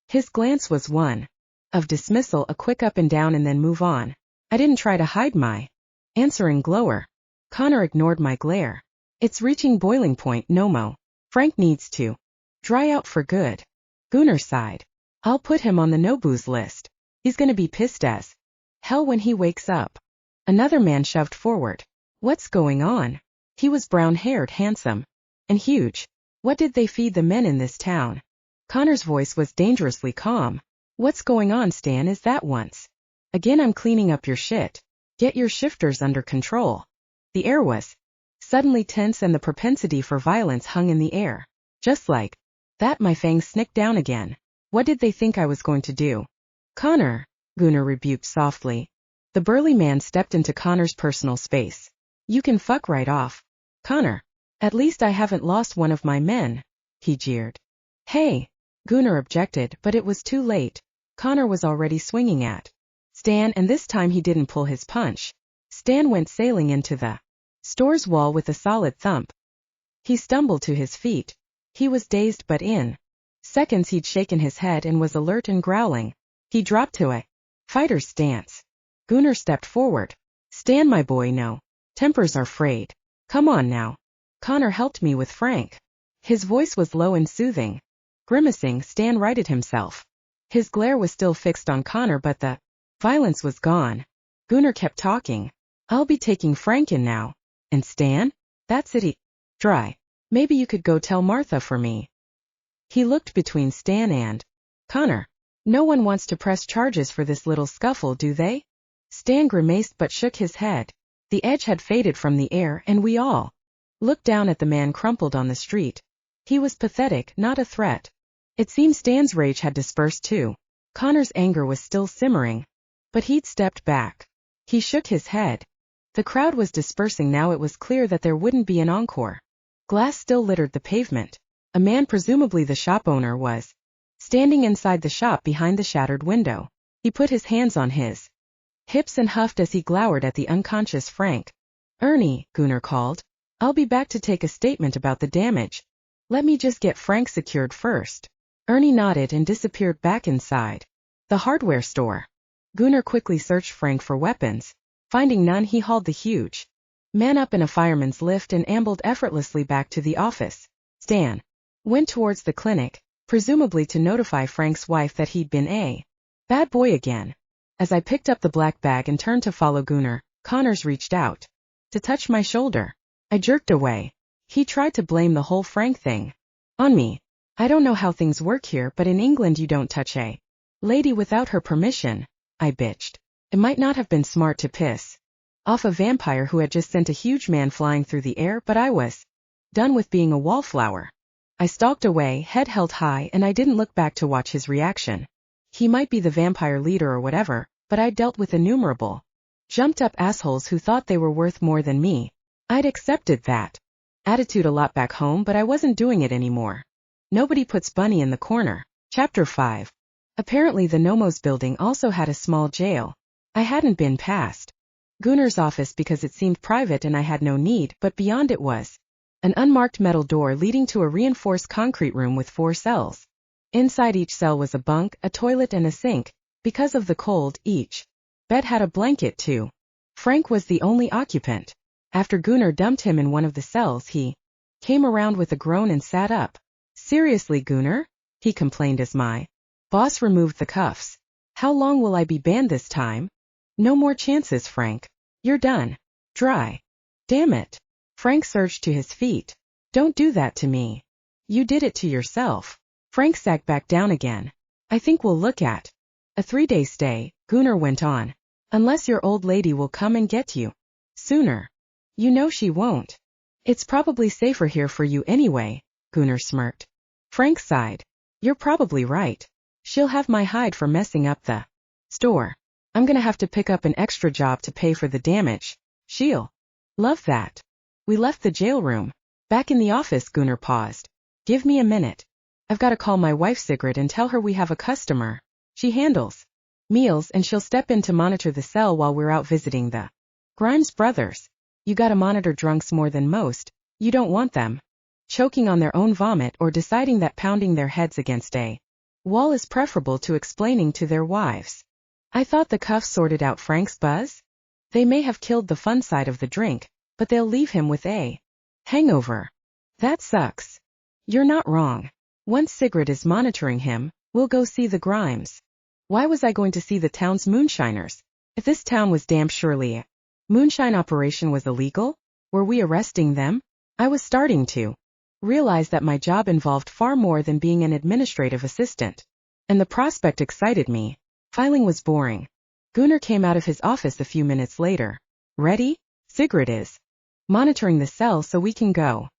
A: His glance was one of dismissal, a quick up and down and then move on. I didn't try to hide my answering glower. Connor ignored my glare. It's reaching boiling point, Nomo. Frank needs to dry out for good. Gunnar sighed. I'll put him on the no-booze list. He's gonna be pissed as hell when he wakes up. Another man shoved forward. What's going on? He was brown-haired, handsome, and huge. What did they feed the men in this town? Connor's voice was dangerously calm. What's going on, Stan? Is that once again I'm cleaning up your shit. Get your shifters under control. The air was suddenly tense and the propensity for violence hung in the air. Just like that, my fangs snicked down again. What did they think I was going to do? Connor, Gunnar rebuked softly. The burly man stepped into Connor's personal space. You can fuck right off, Connor. At least I haven't lost one of my men, he jeered. Hey, Gunnar objected, but it was too late. Connor was already swinging at Stan, and this time he didn't pull his punch. Stan went sailing into the store's wall with a solid thump. He stumbled to his feet. He was dazed, but in seconds he'd shaken his head and was alert and growling. He dropped to a fighter's stance. Gunnar stepped forward. Stan, my boy, no. Tempers are frayed. Come on now. Connor helped me with Frank. His voice was low and soothing. Grimacing, Stan righted himself. His glare was still fixed on Connor, but the violence was gone. Gunnar kept talking. I'll be taking Frank in now. And Stan? That's it. Dry. Maybe you could go tell Martha for me. He looked between Stan and Connor. No one wants to press charges for this little scuffle, do they? Stan grimaced but shook his head. The edge had faded from the air and we all looked down at the man crumpled on the street. He was pathetic, not a threat. It seemed Stan's rage had dispersed too. Connor's anger was still simmering, but he'd stepped back. He shook his head. The crowd was dispersing now. It was clear that there wouldn't be an encore. Glass still littered the pavement. A man, presumably the shop owner, was standing inside the shop behind the shattered window. He put his hands on his hips and huffed as he glowered at the unconscious Frank. "Ernie," Gunnar called. "I'll be back to take a statement about the damage. Let me just get Frank secured first." Ernie nodded and disappeared back inside the hardware store. Gunnar quickly searched Frank for weapons. Finding none, he hauled the huge man up in a fireman's lift and ambled effortlessly back to the office. Stan went towards the clinic, presumably to notify Frank's wife that he'd been a bad boy again. As I picked up the black bag and turned to follow Gunnar, Connors reached out to touch my shoulder. I jerked away. He tried to blame the whole Frank thing on me. "I don't know how things work here, but in England you don't touch a lady without her permission," I bitched. It might not have been smart to piss off a vampire who had just sent a huge man flying through the air, but I was done with being a wallflower. I stalked away, head held high, and I didn't look back to watch his reaction. He might be the vampire leader or whatever, but I'd dealt with innumerable jumped-up assholes who thought they were worth more than me. I'd accepted that attitude a lot back home, but I wasn't doing it anymore. Nobody puts Bunny in the corner. Chapter 5. Apparently the Nomos building also had a small jail. I hadn't been past Gunnar's office because it seemed private and I had no need, but beyond it was an unmarked metal door leading to a reinforced concrete room with 4 cells. Inside each cell was a bunk, a toilet and a sink. Because of the cold, each bed had a blanket too. Frank was the only occupant. After Gunnar dumped him in one of the cells, he came around with a groan and sat up. "Seriously, Gunnar?" he complained as my boss removed the cuffs. "How long will I be banned this time?" "No more chances, Frank. You're done. Dry." "Damn it." Frank surged to his feet. "Don't do that to me. You did it to yourself." Frank sagged back down again. "I think we'll look at a 3-day stay," Gunnar went on. "Unless your old lady will come and get you sooner." "You know she won't." "It's probably safer here for you anyway," Gunnar smirked. Frank sighed. "You're probably right. She'll have my hide for messing up the store. I'm gonna have to pick up an extra job to pay for the damage. She'll love that." We left the jail room. Back in the office, Gunnar paused. "Give me a minute. I've got to call my wife Sigrid and tell her we have a customer. She handles meals and she'll step in to monitor the cell while we're out visiting the Grimes brothers. You gotta monitor drunks more than most. You don't want them choking on their own vomit or deciding that pounding their heads against a wall is preferable to explaining to their wives." I thought the cuffs sorted out Frank's buzz. They may have killed the fun side of the drink, but they'll leave him with a hangover. That sucks. You're not wrong. Once Sigrid is monitoring him, we'll go see the Grimes. Why was I going to see the town's moonshiners? If this town was damn surely a moonshine operation was illegal, were we arresting them? I was starting to realize that my job involved far more than being an administrative assistant. And the prospect excited me. Filing was boring. Gunnar came out of his office a few minutes later. "Ready? Sigrid is monitoring the cell so we can go."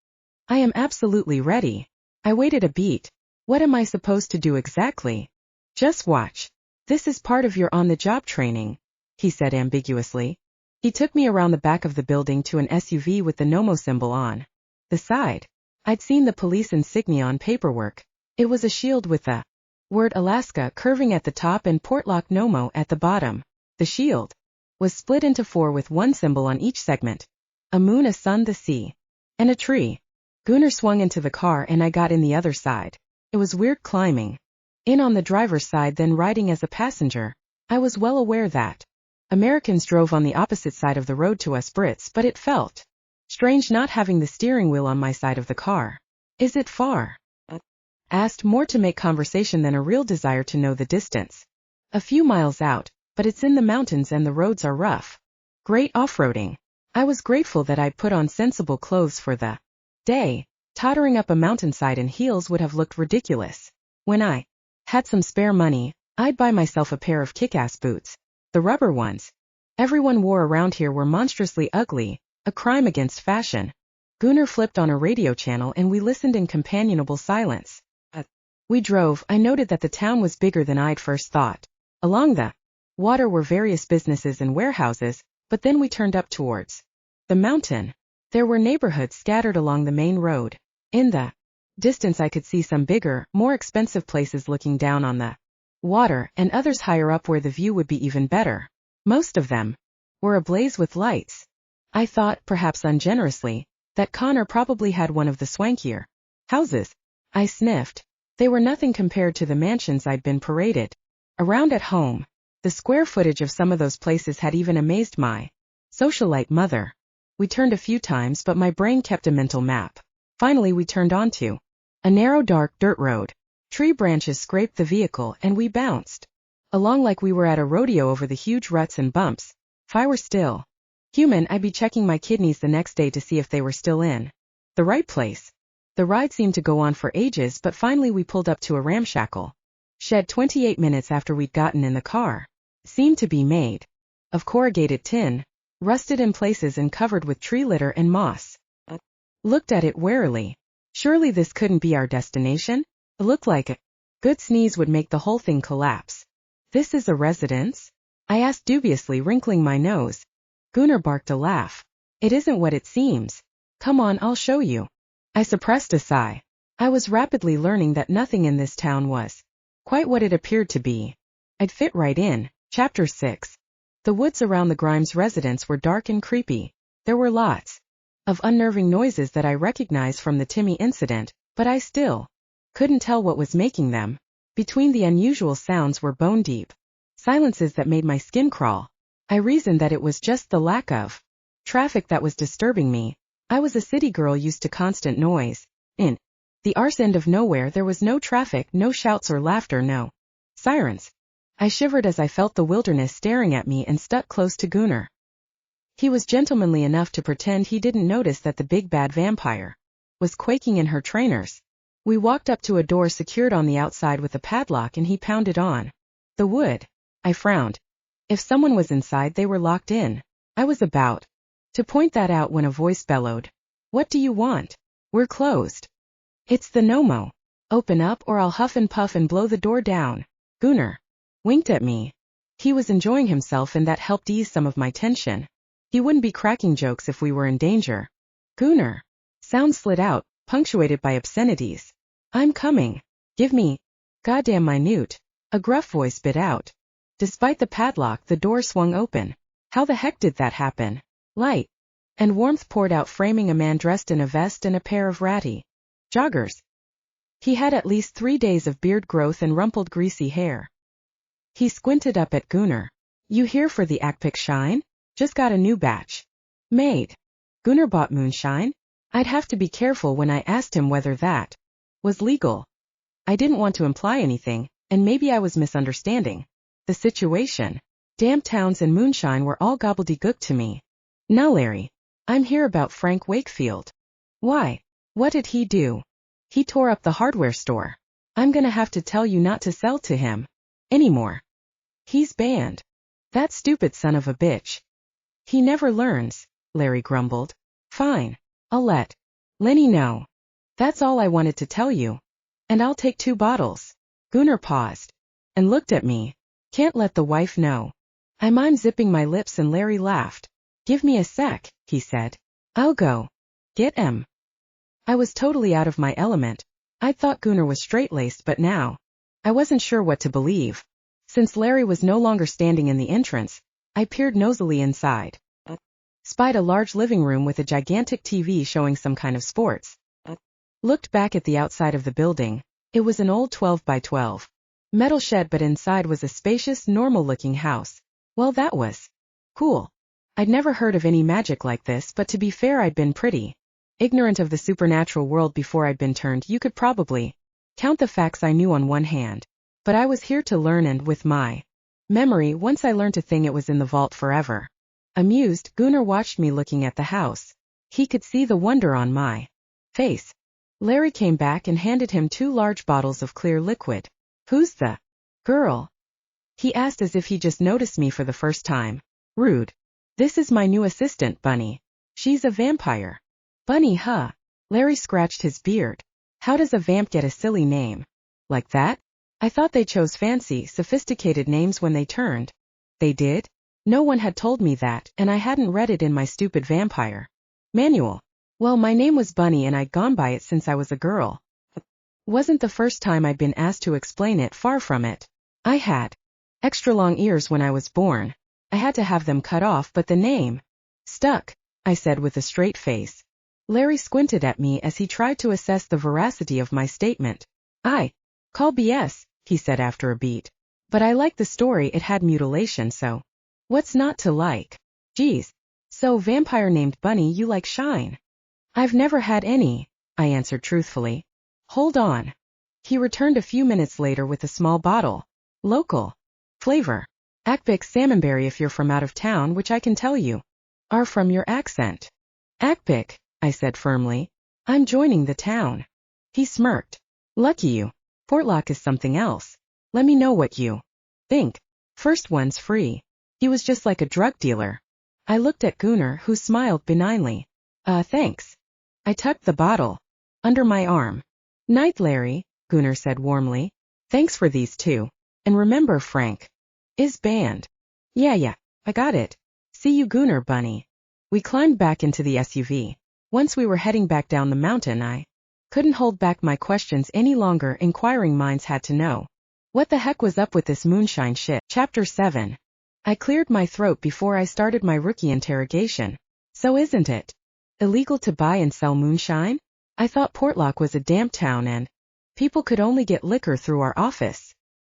A: "I am absolutely ready." I waited a beat. "What am I supposed to do exactly?" "Just watch. This is part of your on-the-job training," he said ambiguously. He took me around the back of the building to an SUV with the Nomo symbol on the side. I'd seen the police insignia on paperwork. It was a shield with the word Alaska curving at the top and Portlock Nomo at the bottom. The shield was split into 4 with 1 symbol on each segment. A moon, a sun, the sea, and a tree. Gunnar swung into the car and I got in the other side. It was weird climbing in on the driver's side then riding as a passenger. I was well aware that Americans drove on the opposite side of the road to us Brits, but it felt strange not having the steering wheel on my side of the car. "Is it far?" asked, more to make conversation than a real desire to know the distance. "A few miles out, but it's in the mountains and the roads are rough. Great off-roading." I was grateful that I'd put on sensible clothes for the day. Tottering up a mountainside in heels would have looked ridiculous. When I had some spare money, I'd buy myself a pair of kick-ass boots. The rubber ones everyone wore around here were monstrously ugly, a crime against fashion. Gunnar flipped on a radio channel and we listened in companionable silence. As we drove, I noted that the town was bigger than I'd first thought. Along the water were various businesses and warehouses, but then we turned up towards the mountain. There were neighborhoods scattered along the main road. In the distance I could see some bigger, more expensive places looking down on the water, and others higher up where the view would be even better. Most of them were ablaze with lights. I thought, perhaps ungenerously, that Connor probably had one of the swankier houses. I sniffed. They were nothing compared to the mansions I'd been paraded around at home. The square footage of some of those places had even amazed my socialite mother. We turned a few times, but my brain kept a mental map. Finally we turned onto a narrow dark dirt road. Tree branches scraped the vehicle and we bounced along like we were at a rodeo over the huge ruts and bumps. If I were still human, I'd be checking my kidneys the next day to see if they were still in the right place. The ride seemed to go on for ages, but finally we pulled up to a ramshackle shed 28 minutes after we'd gotten in the car. Seemed to be made of corrugated tin, rusted in places and covered with tree litter and moss. Looked at it warily. Surely this couldn't be our destination? It looked like a good sneeze would make the whole thing collapse. This is a residence? I asked dubiously, wrinkling my nose. Gunnar barked a laugh. It isn't what it seems. Come on, I'll show you. I suppressed a sigh. I was rapidly learning that nothing in this town was quite what it appeared to be. I'd fit right in. Chapter 6. The woods around the Grimes residence were dark and creepy. There were lots of unnerving noises that I recognized from the Timmy incident, but I still couldn't tell what was making them. Between the unusual sounds were bone-deep silences that made my skin crawl. I reasoned that it was just the lack of traffic that was disturbing me. I was a city girl used to constant noise. In the arse end of nowhere there was no traffic, no shouts or laughter, no sirens. I shivered as I felt the wilderness staring at me and stuck close to Gunnar. He was gentlemanly enough to pretend he didn't notice that the big bad vampire was quaking in her trainers. We walked up to a door secured on the outside with a padlock and he pounded on the wood. I frowned. If someone was inside, they were locked in. I was about to point that out when a voice bellowed. What do you want? We're closed. It's the Nomo. Open up or I'll huff and puff and blow the door down. Gunnar winked at me. He was enjoying himself and that helped ease some of my tension. He wouldn't be cracking jokes if we were in danger. Gunnar. Sound slid out, punctuated by obscenities. I'm coming. Give me. Goddamn minute. A gruff voice bit out. Despite the padlock, the door swung open. How the heck did that happen? Light and warmth poured out, framing a man dressed in a vest and a pair of ratty joggers. He had at least 3 days of beard growth and rumpled greasy hair. He squinted up at Gunnar. You here for the Akpik shine? Just got a new batch made. Gunnar bought moonshine? I'd have to be careful when I asked him whether that was legal. I didn't want to imply anything, and maybe I was misunderstanding the situation. Damp towns and moonshine were all gobbledygook to me. Now Larry, I'm here about Frank Wakefield. Why? What did he do? He tore up the hardware store. I'm gonna have to tell you not to sell to him anymore. He's banned. That stupid son of a bitch. He never learns, Larry grumbled. Fine. I'll let Lenny know. That's all I wanted to tell you. And I'll take 2 bottles. Gunnar paused and looked at me. Can't let the wife know. I'm zipping my lips and Larry laughed. Give me a sec, he said. I'll go get him. I was totally out of my element. I thought Gunnar was straight-laced, but now I wasn't sure what to believe. Since Larry was no longer standing in the entrance, I peered nosily inside. Spied a large living room with a gigantic TV showing some kind of sports. Looked back at the outside of the building. It was an old 12 by 12 metal shed, but inside was a spacious, normal-looking house. Well, that was cool. I'd never heard of any magic like this, but to be fair, I'd been pretty ignorant of the supernatural world before I'd been turned. You could probably count the facts I knew on one hand. But I was here to learn, and with my memory, once I learned a thing, it was in the vault forever. Amused, Gunnar watched me looking at the house. He could see the wonder on my face. Larry came back and handed him 2 large bottles of clear liquid. Who's the girl? He asked as if he just noticed me for the first time. Rude. This is my new assistant, Bunny. She's a vampire. Bunny, huh? Larry scratched his beard. How does a vamp get a silly name? Like that? I thought they chose fancy, sophisticated names when they turned. They did? No one had told me that, and I hadn't read it in my stupid vampire manual. Well, my name was Bunny and I'd gone by it since I was a girl. Wasn't the first time I'd been asked to explain it, far from it. I had extra long ears when I was born. I had to have them cut off, but the name stuck, I said with a straight face. Larry squinted at me as he tried to assess the veracity of my statement. I call BS, he said after a beat. But I like the story, it had mutilation, so what's not to like? Geez. So vampire named Bunny, you like shine? I've never had any, I answered truthfully. Hold on. He returned a few minutes later with a small bottle. Local flavor. Akbik salmonberry if you're from out of town, which I can tell you are from your accent. Akbik, I said firmly. I'm joining the town. He smirked. Lucky you. Portlock is something else. Let me know what you think. First one's free. He was just like a drug dealer. I looked at Gunnar, who smiled benignly. Thanks. I tucked the bottle under my arm. Night, Larry, Gunnar said warmly. Thanks for these 2. And remember, Frank is banned. Yeah, I got it. See you, Gunnar, Bunny. We climbed back into the SUV. Once we were heading back down the mountain, I couldn't hold back my questions any longer. Inquiring minds had to know. What the heck was up with this moonshine shit? Chapter 7. I cleared my throat before I started my rookie interrogation. So isn't it illegal to buy and sell moonshine? I thought Portlock was a damp town and people could only get liquor through our office.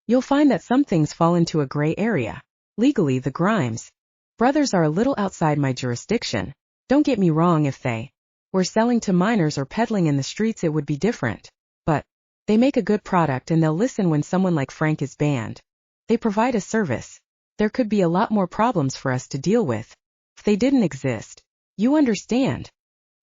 A: You'll find that some things fall into a gray area. Legally, the Grimes brothers are a little outside my jurisdiction. Don't get me wrong, if they were selling to minors or peddling in the streets it would be different. But they make a good product and they'll listen when someone like Frank is banned. They provide a service. There could be a lot more problems for us to deal with if they didn't exist. You understand?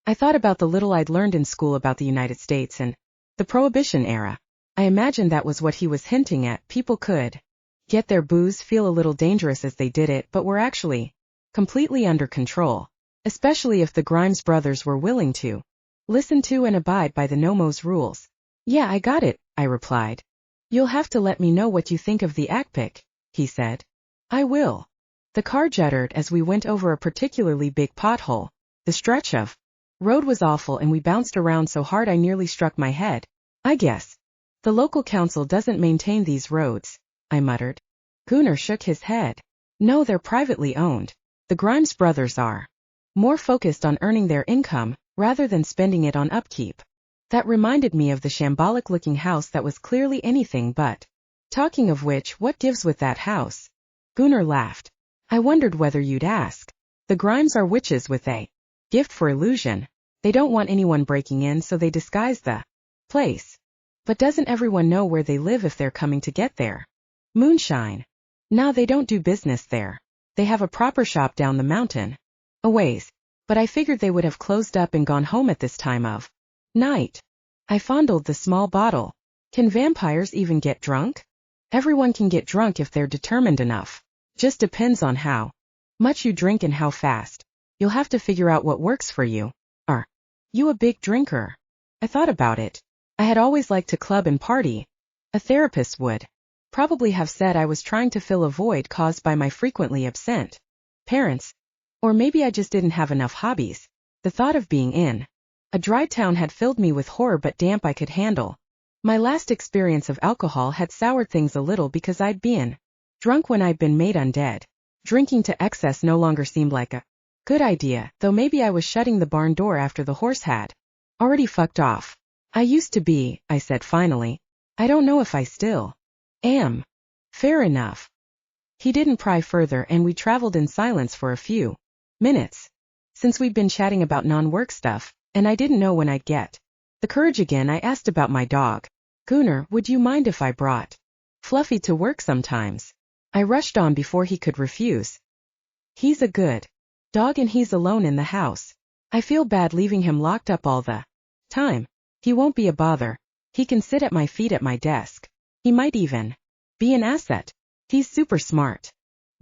A: I thought about the little I'd learned in school about the United States and the Prohibition era. I imagined that was what he was hinting at. People could get their booze, feel a little dangerous as they did it, but were actually completely under control, especially if the Grimes brothers were willing to listen to and abide by the Nomo's rules. Yeah, I got it, I replied. You'll have to let me know what you think of the Akbik, he said. I will. The car juddered as we went over a particularly big pothole. The stretch of road was awful and we bounced around so hard I nearly struck my head. I guess the local council doesn't maintain these roads, I muttered. Gunnar shook his head. No, they're privately owned. The Grimes brothers are more focused on earning their income rather than spending it on upkeep. That reminded me of the shambolic-looking house that was clearly anything but. Talking of which, what gives with that house? Gunnar laughed. I wondered whether you'd ask. The Grimes are witches with a gift for illusion. They don't want anyone breaking in, so they disguise the place. But doesn't everyone know where they live if they're coming to get their moonshine? Nah, they don't do business there. They have a proper shop down the mountain a ways, but I figured they would have closed up and gone home at this time of night. I fondled the small bottle. Can vampires even get drunk? Everyone can get drunk if they're determined enough. Just depends on how much you drink and how fast. You'll have to figure out what works for you. Are you a big drinker? I thought about it. I had always liked to club and party. A therapist would probably have said I was trying to fill a void caused by my frequently absent parents. Or maybe I just didn't have enough hobbies. The thought of being in a dry town had filled me with horror, but damp I could handle. My last experience of alcohol had soured things a little because I'd been drunk when I'd been made undead. Drinking to excess no longer seemed like a good idea, though maybe I was shutting the barn door after the horse had already fucked off. I used to be, I said finally. I don't know if I still am. Fair enough. He didn't pry further and we traveled in silence for a few minutes. Since we'd been chatting about non-work stuff, and I didn't know when I'd get the courage again, I asked about my dog. Gunnar, would you mind if I brought Fluffy to work sometimes? I rushed on before he could refuse. He's a good dog and he's alone in the house. I feel bad leaving him locked up all the time. He won't be a bother. He can sit at my feet at my desk. He might even be an asset. He's super smart.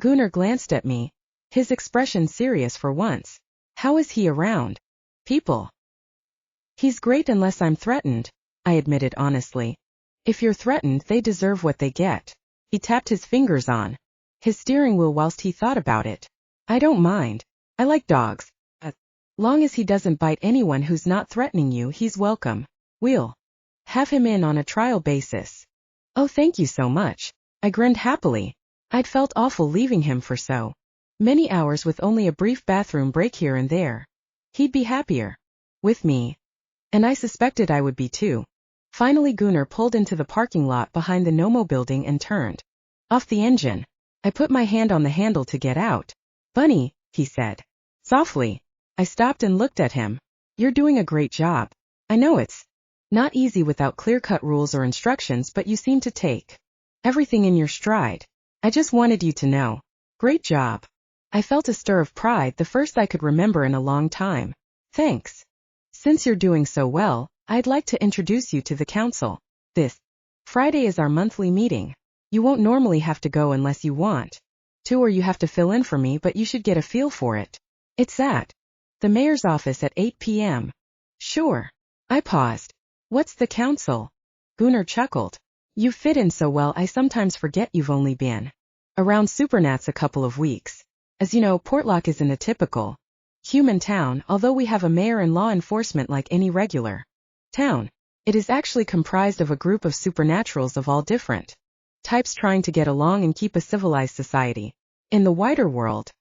A: Gunnar glanced at me, his expression serious for once. How is he around people? He's great unless I'm threatened, I admitted honestly. If you're threatened, they deserve what they get. He tapped his fingers on his steering wheel whilst he thought about it. I don't mind. I like dogs. As long as he doesn't bite anyone who's not threatening you, he's welcome. We'll have him in on a trial basis. Oh, thank you so much. I grinned happily. I'd felt awful leaving him for so many hours with only a brief bathroom break here and there. He'd be happier with me. And I suspected I would be too. Finally Gunnar pulled into the parking lot behind the Nomo building and turned off the engine. I put my hand on the handle to get out. Bunny, he said softly. I stopped and looked at him. You're doing a great job. I know it's not easy without clear-cut rules or instructions, but you seem to take everything in your stride. I just wanted you to know. Great job. I felt a stir of pride, the first I could remember in a long time. Thanks. Since you're doing so well, I'd like to introduce you to the council. This Friday is our monthly meeting. You won't normally have to go unless you want to, or you have to fill in for me, but you should get a feel for it. It's at the mayor's office at 8 p.m. Sure. I paused. What's the council? Gunnar chuckled. You fit in so well I sometimes forget you've only been around Supernats a couple of weeks. As you know, Portlock isn't a typical human town, although we have a mayor and law enforcement like any regular town. It is actually comprised of a group of supernaturals of all different types trying to get along and keep a civilized society. In the wider world,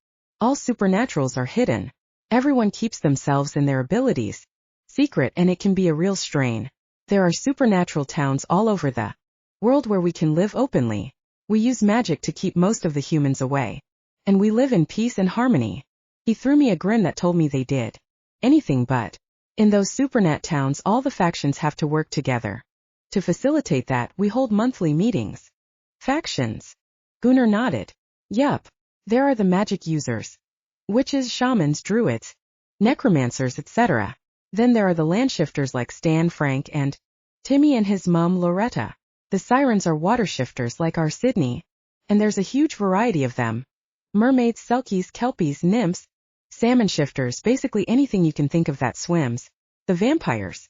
A: all supernaturals are hidden. Everyone keeps themselves and their abilities secret, and it can be a real strain. There are supernatural towns all over the world where we can live openly. We use magic to keep most of the humans away. And we live in peace and harmony. He threw me a grin that told me they did anything but. In those supernat towns all the factions have to work together. To facilitate that, we hold monthly meetings. Factions? Gunnar nodded. Yup. There are the magic users. Witches, shamans, druids, necromancers, etc. Then there are the land-shifters like Stan, Frank, and Timmy and his mum Loretta. The sirens are water shifters like our Sydney. And there's a huge variety of them. Mermaids, selkies, kelpies, nymphs, salmon shifters, basically anything you can think of that swims. The vampires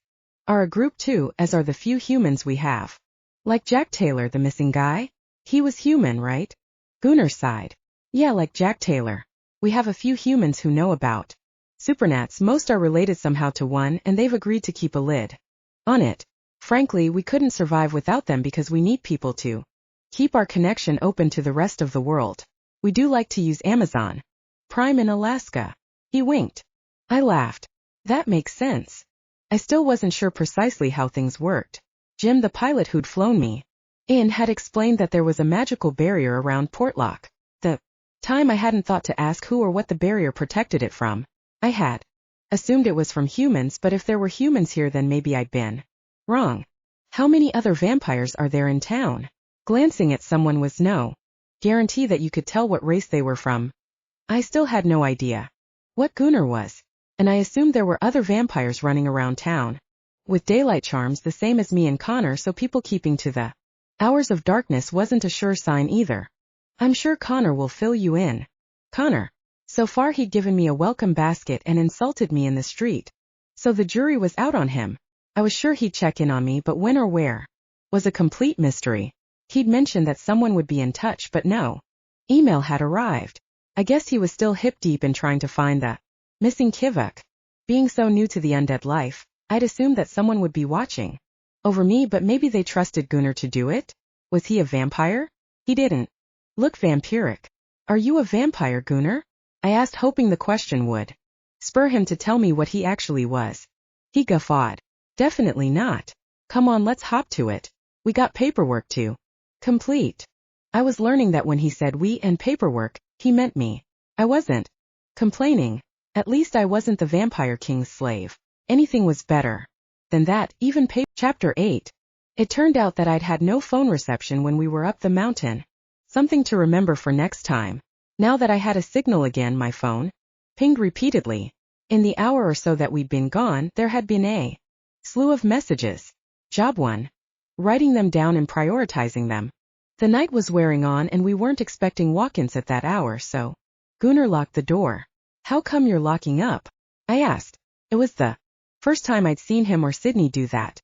A: are a group too, as are the few humans we have. Like Jack Taylor, the missing guy? He was human, right? Gunnar sighed. Yeah, like Jack Taylor. We have a few humans who know about Supernats. Most are related somehow to one, and they've agreed to keep a lid on it. Frankly, we couldn't survive without them because we need people to keep our connection open to the rest of the world. We do like to use Amazon Prime in Alaska. He winked. I laughed. That makes sense. I still wasn't sure precisely how things worked. Jim, the pilot who'd flown me in, had explained that there was a magical barrier around Portlock. The time I hadn't thought to ask who or what the barrier protected it from. I had assumed it was from humans, but if there were humans here then maybe I'd been wrong. How many other vampires are there in town? Glancing at someone was no guarantee that you could tell what race they were from. I still had no idea what Gunnar was, and I assumed there were other vampires running around town with daylight charms the same as me and Connor, so people keeping to the hours of darkness wasn't a sure sign either. I'm sure Connor will fill you in. Connor. So far he'd given me a welcome basket and insulted me in the street. So the jury was out on him. I was sure he'd check in on me, but when or where was a complete mystery. He'd mentioned that someone would be in touch, but no email had arrived. I guess he was still hip-deep in trying to find the missing Kivuk. Being so new to the undead life, I'd assumed that someone would be watching over me, but maybe they trusted Gunnar to do it? Was he a vampire? He didn't look vampiric. Are you a vampire, Gunnar? I asked, hoping the question would spur him to tell me what he actually was. He guffawed. Definitely not. Come on, let's hop to it. We got paperwork to complete. I was learning that when he said we and paperwork, he meant me. I wasn't complaining. At least I wasn't the Vampire King's slave. Anything was better than that, even Chapter 8. It turned out that I'd had no phone reception when we were up the mountain. Something to remember for next time. Now that I had a signal again, my phone pinged repeatedly. In the hour or so that we'd been gone, there had been a Slew of messages. Job 1. Writing them down and prioritizing them. The night was wearing on and we weren't expecting walk-ins at that hour, so Gunnar locked the door. How come you're locking up? I asked. It was the first time I'd seen him or Sydney do that.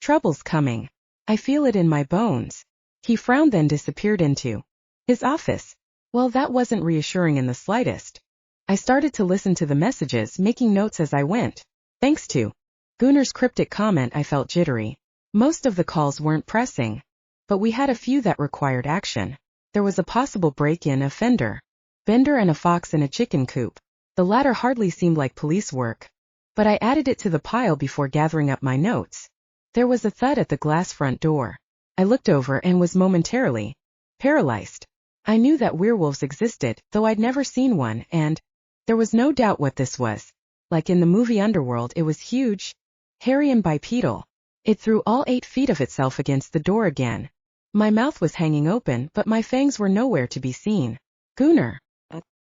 A: Trouble's coming. I feel it in my bones. He frowned, then disappeared into his office. Well, that wasn't reassuring in the slightest. I started to listen to the messages, making notes as I went. Thanks to Gunnar's cryptic comment, I felt jittery. Most of the calls weren't pressing, but we had a few that required action. There was a possible break-in, a fender bender, and a fox in a chicken coop. The latter hardly seemed like police work, but I added it to the pile before gathering up my notes. There was a thud at the glass front door. I looked over and was momentarily paralyzed. I knew that werewolves existed, though I'd never seen one, and there was no doubt what this was. Like in the movie Underworld, it was huge, hairy and bipedal. It threw all 8 feet of itself against the door again. My mouth was hanging open, but my fangs were nowhere to be seen. Gunnar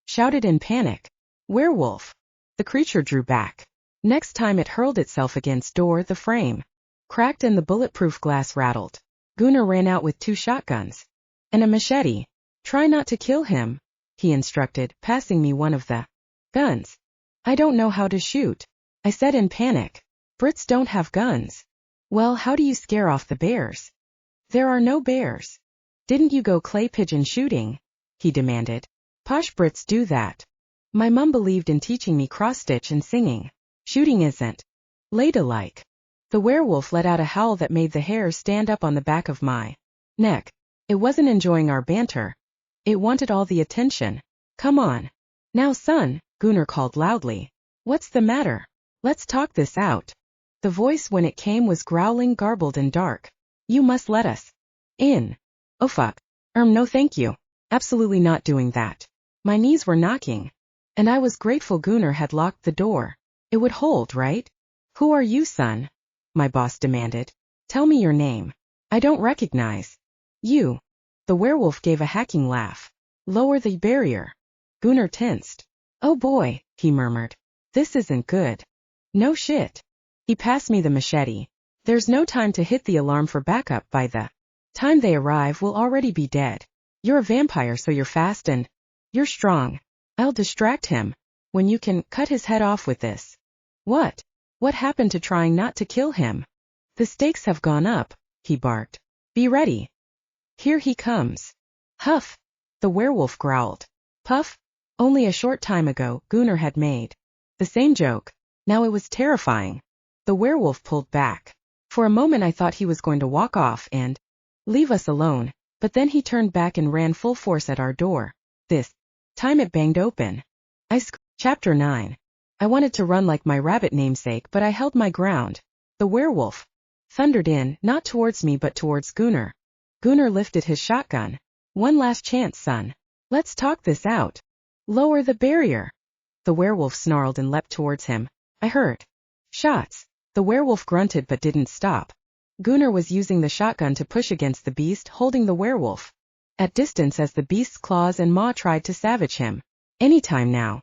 A: shouted in panic. Werewolf. The creature drew back. Next time it hurled itself against door, the frame cracked and the bulletproof glass rattled. Gunnar ran out with 2 shotguns and a machete. Try not to kill him, he instructed, passing me one of the guns. I don't know how to shoot, I said in panic. Brits don't have guns. Well, how do you scare off the bears? There are no bears. Didn't you go clay pigeon shooting? He demanded. Posh Brits do that. My mum believed in teaching me cross-stitch and singing. Shooting isn't ladylike. The werewolf let out a howl that made the hairs stand up on the back of my neck. It wasn't enjoying our banter. It wanted all the attention. Come on. Now, son, Gunnar called loudly. What's the matter? Let's talk this out. The voice, when it came, was growling, garbled, and dark. You must let us in. Oh fuck. No thank you. Absolutely not doing that. My knees were knocking, and I was grateful Gunnar had locked the door. It would hold, right? Who are you, son? My boss demanded. Tell me your name. I don't recognize you. The werewolf gave a hacking laugh. Lower the barrier. Gunnar tensed. Oh boy, he murmured. This isn't good. No shit. He passed me the machete. There's no time to hit the alarm for backup. By the time they arrive, we'll already be dead. You're a vampire, so you're fast and you're strong. I'll distract him when you can cut his head off with this. What? What happened to trying not to kill him? The stakes have gone up, he barked. Be ready. Here he comes. Huff. The werewolf growled. Puff. Only a short time ago, Gunnar had made the same joke. Now it was terrifying. The werewolf pulled back. For a moment I thought he was going to walk off and leave us alone, but then he turned back and ran full force at our door. This time it banged open. Chapter 9. I wanted to run like my rabbit namesake, but I held my ground. The werewolf thundered in, not towards me but towards Gunnar. Gunnar lifted his shotgun. One last chance, son. Let's talk this out. Lower the barrier. The werewolf snarled and leapt towards him. I heard shots. The werewolf grunted but didn't stop. Gunnar was using the shotgun to push against the beast, holding the werewolf at distance as the beast's claws and maw tried to savage him. Anytime now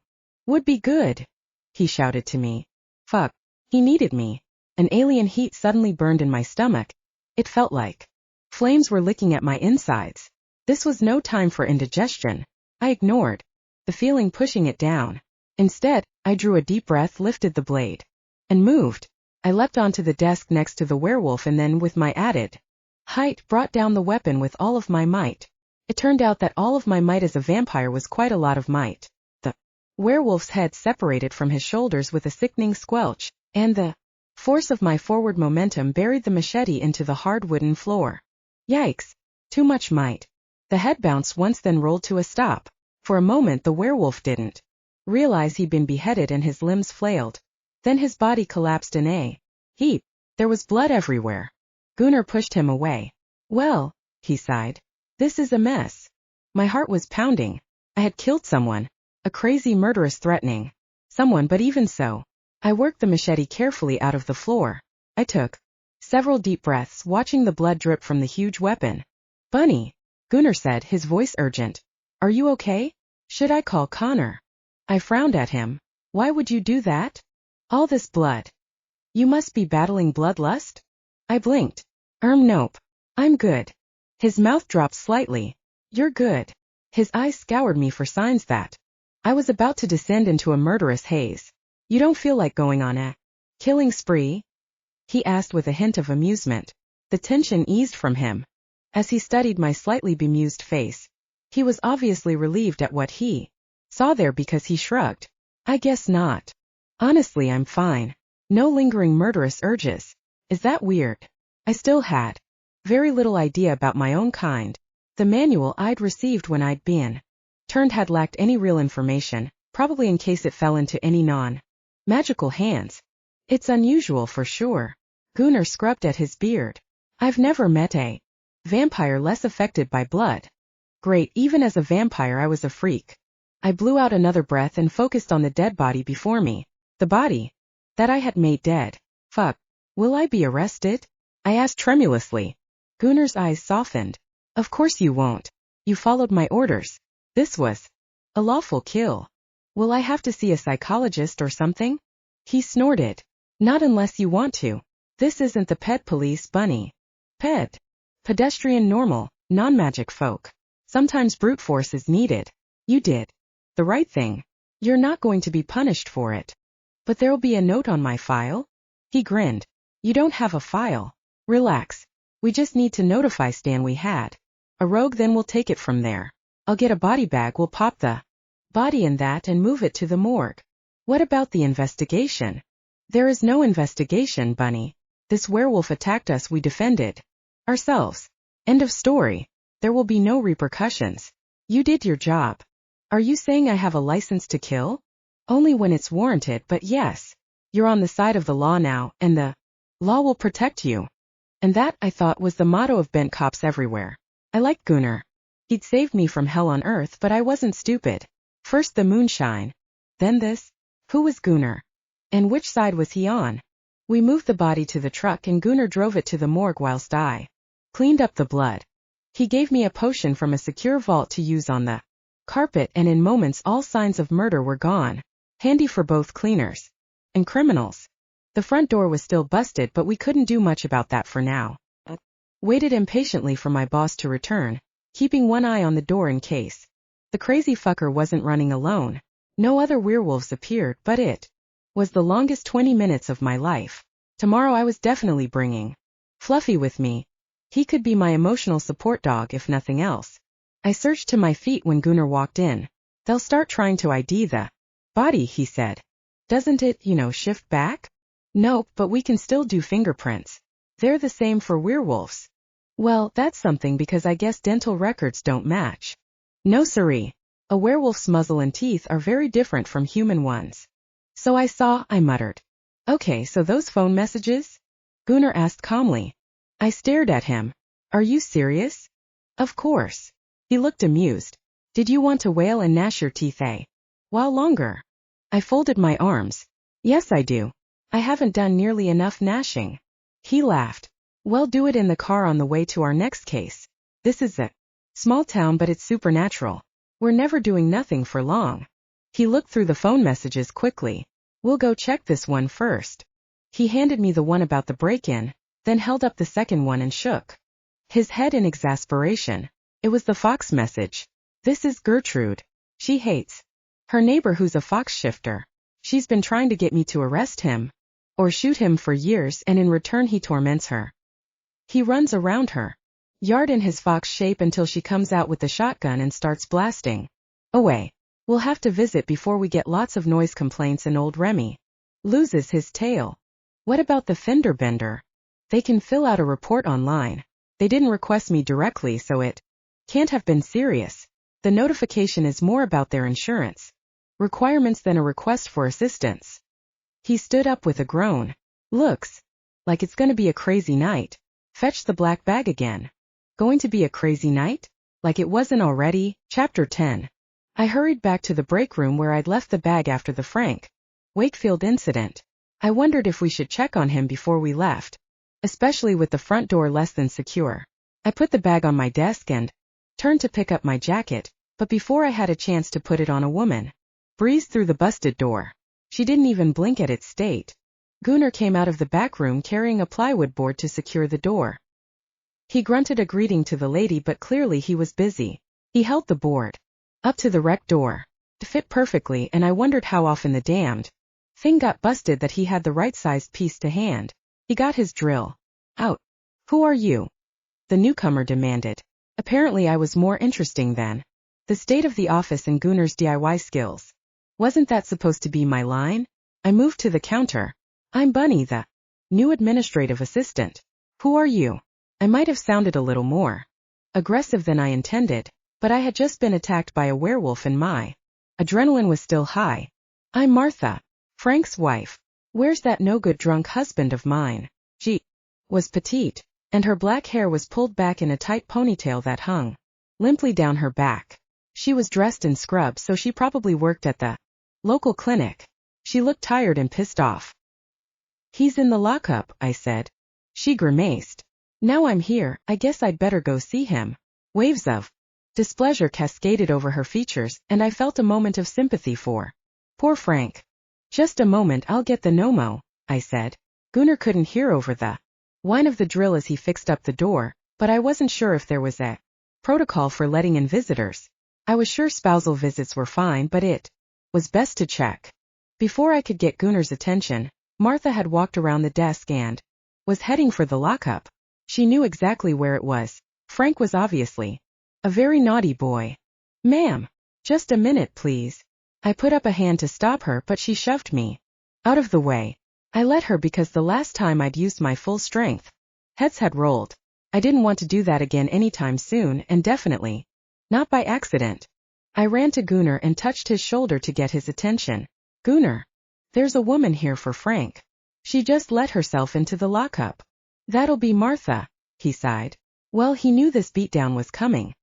A: would be good, he shouted to me. Fuck. He needed me. An alien heat suddenly burned in my stomach. It felt like flames were licking at my insides. This was no time for indigestion. I ignored the feeling pushing it down. Instead, I drew a deep breath, lifted the blade, and moved. I leapt onto the desk next to the werewolf and then, with my added height, brought down the weapon with all of my might. It turned out that all of my might as a vampire was quite a lot of might. The werewolf's head separated from his shoulders with a sickening squelch, and the force of my forward momentum buried the machete into the hard wooden floor. Yikes. Too much might. The head bounced once, then rolled to a stop. For a moment the werewolf didn't realize he'd been beheaded and his limbs flailed. Then his body collapsed in a heap. There was blood everywhere. Gunnar pushed him away. Well, he sighed. This is a mess. My heart was pounding. I had killed someone. A crazy, murderous, threatening someone, but even so, I worked the machete carefully out of the floor. I took several deep breaths, watching the blood drip from the huge weapon. Bunny, Gunnar said, his voice urgent. Are you okay? Should I call Connor? I frowned at him. Why would you do that? All this blood. You must be battling bloodlust? I blinked. Nope. I'm good. His mouth dropped slightly. You're good. His eyes scoured me for signs that I was about to descend into a murderous haze. You don't feel like going on a killing spree? He asked with a hint of amusement. The tension eased from him. As he studied my slightly bemused face, he was obviously relieved at what he saw there because he shrugged. I guess not. Honestly, I'm fine. No lingering murderous urges. Is that weird? I still had very little idea about my own kind. The manual I'd received when I'd been turned had lacked any real information, probably in case it fell into any non-magical hands. It's unusual for sure. Gunnar scrubbed at his beard. I've never met a vampire less affected by blood. Great, even as a vampire I was a freak. I blew out another breath and focused on the dead body before me. The body that I had made dead. Fuck. Will I be arrested? I asked tremulously. Gunnar's eyes softened. Of course you won't. You followed my orders. This was a lawful kill. Will I have to see a psychologist or something? He snorted. Not unless you want to. This isn't the pet police, bunny. Pet. Pedestrian normal, non-magic folk. Sometimes brute force is needed. You did the right thing. You're not going to be punished for it. But there'll be a note on my file? He grinned. You don't have a file. Relax. We just need to notify Stan we had a rogue, then we'll take it from there. I'll get a body bag, we'll pop the body in that and move it to the morgue. What about the investigation? There is no investigation, bunny. This werewolf attacked us, we defended ourselves. End of story. There will be no repercussions. You did your job. Are you saying I have a license to kill? Only when it's warranted, but yes. You're on the side of the law now, and the law will protect you. And that, I thought, was the motto of bent cops everywhere. I liked Gunnar. He'd saved me from hell on earth, but I wasn't stupid. First the moonshine. Then this. Who was Gunnar? And which side was he on? We moved the body to the truck and Gunnar drove it to the morgue whilst I cleaned up the blood. He gave me a potion from a secure vault to use on the carpet, and in moments all signs of murder were gone. Handy for both cleaners and criminals. The front door was still busted, but we couldn't do much about that for now. Waited impatiently for my boss to return, keeping one eye on the door in case the crazy fucker wasn't running alone. No other werewolves appeared, but it was the longest 20 minutes of my life. Tomorrow I was definitely bringing Fluffy with me. He could be my emotional support dog if nothing else. I surged to my feet when Gunnar walked in. They'll start trying to ID the body, he said. Doesn't it, shift back? Nope, but we can still do fingerprints. They're the same for werewolves. Well, that's something because I guess dental records don't match. No siree. A werewolf's muzzle and teeth are very different from human ones. So I muttered. Okay, so those phone messages? Gunnar asked calmly. I stared at him. Are you serious? Of course. He looked amused. Did you want to wail and gnash your teeth a while longer? I folded my arms. Yes, I do. I haven't done nearly enough gnashing. He laughed. Well, do it in the car on the way to our next case. This is a small town, but it's supernatural. We're never doing nothing for long. He looked through the phone messages quickly. We'll go check this one first. He handed me the one about the break-in, then held up the second one and shook his head in exasperation. It was the fox message. This is Gertrude. She hates her neighbor who's a fox shifter. She's been trying to get me to arrest him or shoot him for years, and in return he torments her. He runs around her yard in his fox shape until she comes out with the shotgun and starts blasting away. We'll have to visit before we get lots of noise complaints and old Remy loses his tail. What about the fender bender? They can fill out a report online. They didn't request me directly, so it can't have been serious. The notification is more about their insurance requirements than a request for assistance. He stood up with a groan. Looks like it's gonna be a crazy night. Fetch the black bag again. Going to be a crazy night? Like it wasn't already? Chapter 10. I hurried back to the break room where I'd left the bag after the Frank Wakefield incident. I wondered if we should check on him before we left, especially with the front door less than secure. I put the bag on my desk and turned to pick up my jacket, but before I had a chance to put it on, a woman breezed through the busted door. She didn't even blink at its state. Gunnar came out of the back room carrying a plywood board to secure the door. He grunted a greeting to the lady, but clearly he was busy. He held the board up to the wrecked door. It fit perfectly, and I wondered how often the damned thing got busted that he had the right-sized piece to hand. He got his drill out. "Who are you?" the newcomer demanded. Apparently I was more interesting than the state of the office and Gunnar's DIY skills. Wasn't that supposed to be my line? I moved to the counter. "I'm Bunny, the new administrative assistant." "Who are you?" I might have sounded a little more aggressive than I intended, but I had just been attacked by a werewolf and my adrenaline was still high. "I'm Martha, Frank's wife." "Where's that no-good drunk husband of mine?" She was petite, and her black hair was pulled back in a tight ponytail that hung limply down her back. She was dressed in scrubs, so she probably worked at the local clinic. She looked tired and pissed off. "He's in the lockup," I said. She grimaced. "Now I'm here, I guess I'd better go see him." Waves of displeasure cascaded over her features, and I felt a moment of sympathy for poor Frank. "Just a moment, I'll get the Nomo," I said. Gunnar couldn't hear over the whine of the drill as he fixed up the door, but I wasn't sure if there was a protocol for letting in visitors. I was sure spousal visits were fine, but it was best to check. Before I could get Gunnar's attention, Martha had walked around the desk and was heading for the lockup. She knew exactly where it was. Frank was obviously a very naughty boy. "Ma'am, just a minute, please." I put up a hand to stop her, but she shoved me out of the way. I let her because the last time I'd used my full strength, heads had rolled. I didn't want to do that again anytime soon, and definitely not by accident. I ran to Gunnar and touched his shoulder to get his attention. "Gunnar, there's a woman here for Frank. She just let herself into the lockup." "That'll be Martha," he sighed. Well, he knew this beatdown was coming.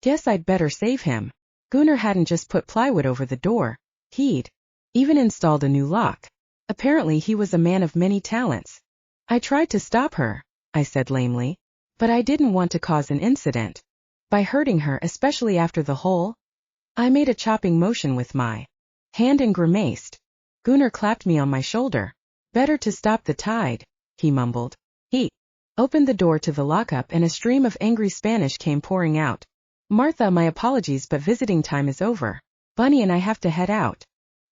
A: Guess I'd better save him. Gunnar hadn't just put plywood over the door. He'd even installed a new lock. Apparently he was a man of many talents. "I tried to stop her," I said lamely, "but I didn't want to cause an incident by hurting her, especially after the whole." I made a chopping motion with my hand and grimaced. Gunnar clapped me on my shoulder. "Better to stop the tide," he mumbled. He opened the door to the lockup and a stream of angry Spanish came pouring out. "Martha, my apologies, but visiting time is over. Bunny and I have to head out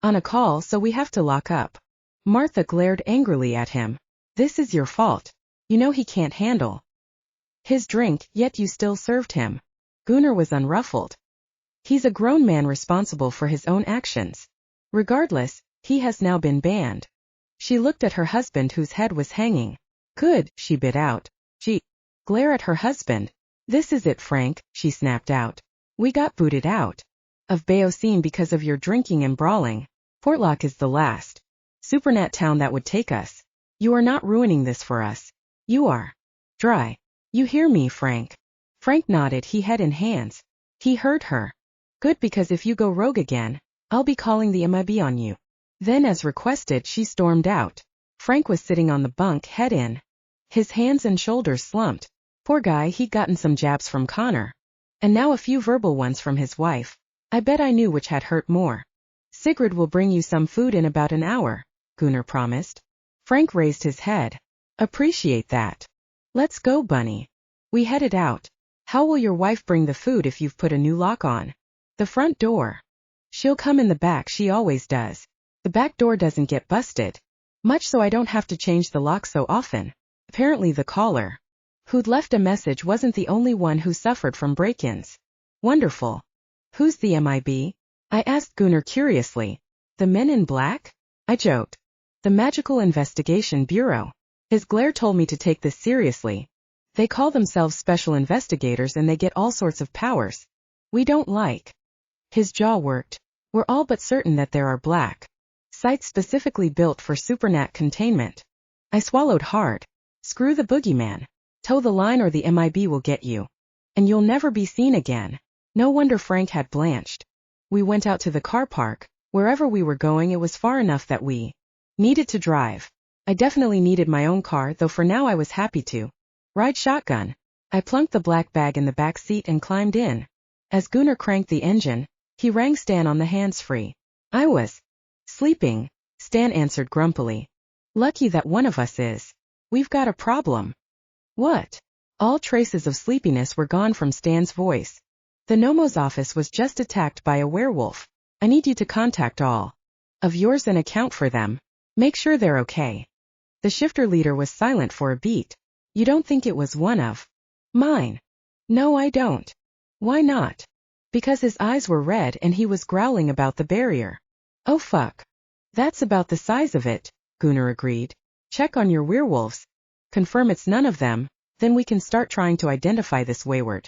A: on a call, so we have to lock up." Martha glared angrily at him. "This is your fault. You know he can't handle his drink, yet you still served him." Gunnar was unruffled. "He's a grown man responsible for his own actions. Regardless, he has now been banned." She looked at her husband whose head was hanging. "Good," she bit out. "Gee." Glare at her husband. "This is it, Frank," she snapped out. "We got booted out of Bayocene because of your drinking and brawling. Portlock is the last supernat town that would take us. You are not ruining this for us. You are dry. You hear me, Frank?" Frank nodded, he head in hands. He heard her. "Good, because if you go rogue again, I'll be calling the MIB on you." Then, as requested, she stormed out. Frank was sitting on the bunk, head in, his hands and shoulders slumped. Poor guy, he'd gotten some jabs from Connor, and now a few verbal ones from his wife. I bet I knew which had hurt more. "Sigrid will bring you some food in about an hour," Gunnar promised. Frank raised his head. "Appreciate that. Let's go, Bunny." We headed out. "How will your wife bring the food if you've put a new lock on the front door?" "She'll come in the back, she always does. The back door doesn't get busted much, so I don't have to change the lock so often." Apparently the caller who'd left a message wasn't the only one who suffered from break-ins. Wonderful. "Who's the MIB?" I asked Gunnar curiously. "The Men in Black?" I joked. "The Magical Investigation Bureau." His glare told me to take this seriously. They call themselves special investigators and they get all sorts of powers we don't like. His jaw worked. "We're all but certain that there are black sites specifically built for supernat containment." I swallowed hard. Screw the boogeyman. Toe the line or the MIB will get you. And you'll never be seen again. No wonder Frank had blanched. We went out to the car park. Wherever we were going, it was far enough that we needed to drive. I definitely needed my own car, though for now I was happy to ride shotgun. I plunked the black bag in the back seat and climbed in. As Gunnar cranked the engine, he rang Stan on the hands-free. "I was sleeping," Stan answered grumpily. Lucky that one of us is. We've got a problem. What? All traces of sleepiness were gone from Stan's voice. The Nomo's office was just attacked by a werewolf. I need you to contact all of yours and account for them. Make sure they're okay. The shifter leader was silent for a beat. You don't think it was one of mine? No, I don't. Why not? Because his eyes were red and he was growling about the barrier. Oh fuck. That's about the size of it, Gunnar agreed. Check on your werewolves. Confirm it's none of them, then we can start trying to identify this Wayward.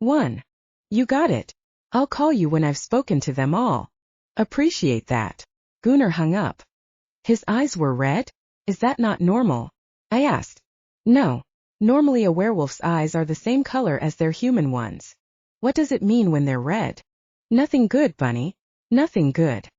A: 1. You got it. I'll call you when I've spoken to them all. Appreciate that. Gunnar hung up. His eyes were red? Is that not normal? I asked. No. Normally a werewolf's eyes are the same color as their human ones. What does it mean when they're red? Nothing good, Bunny. Nothing good.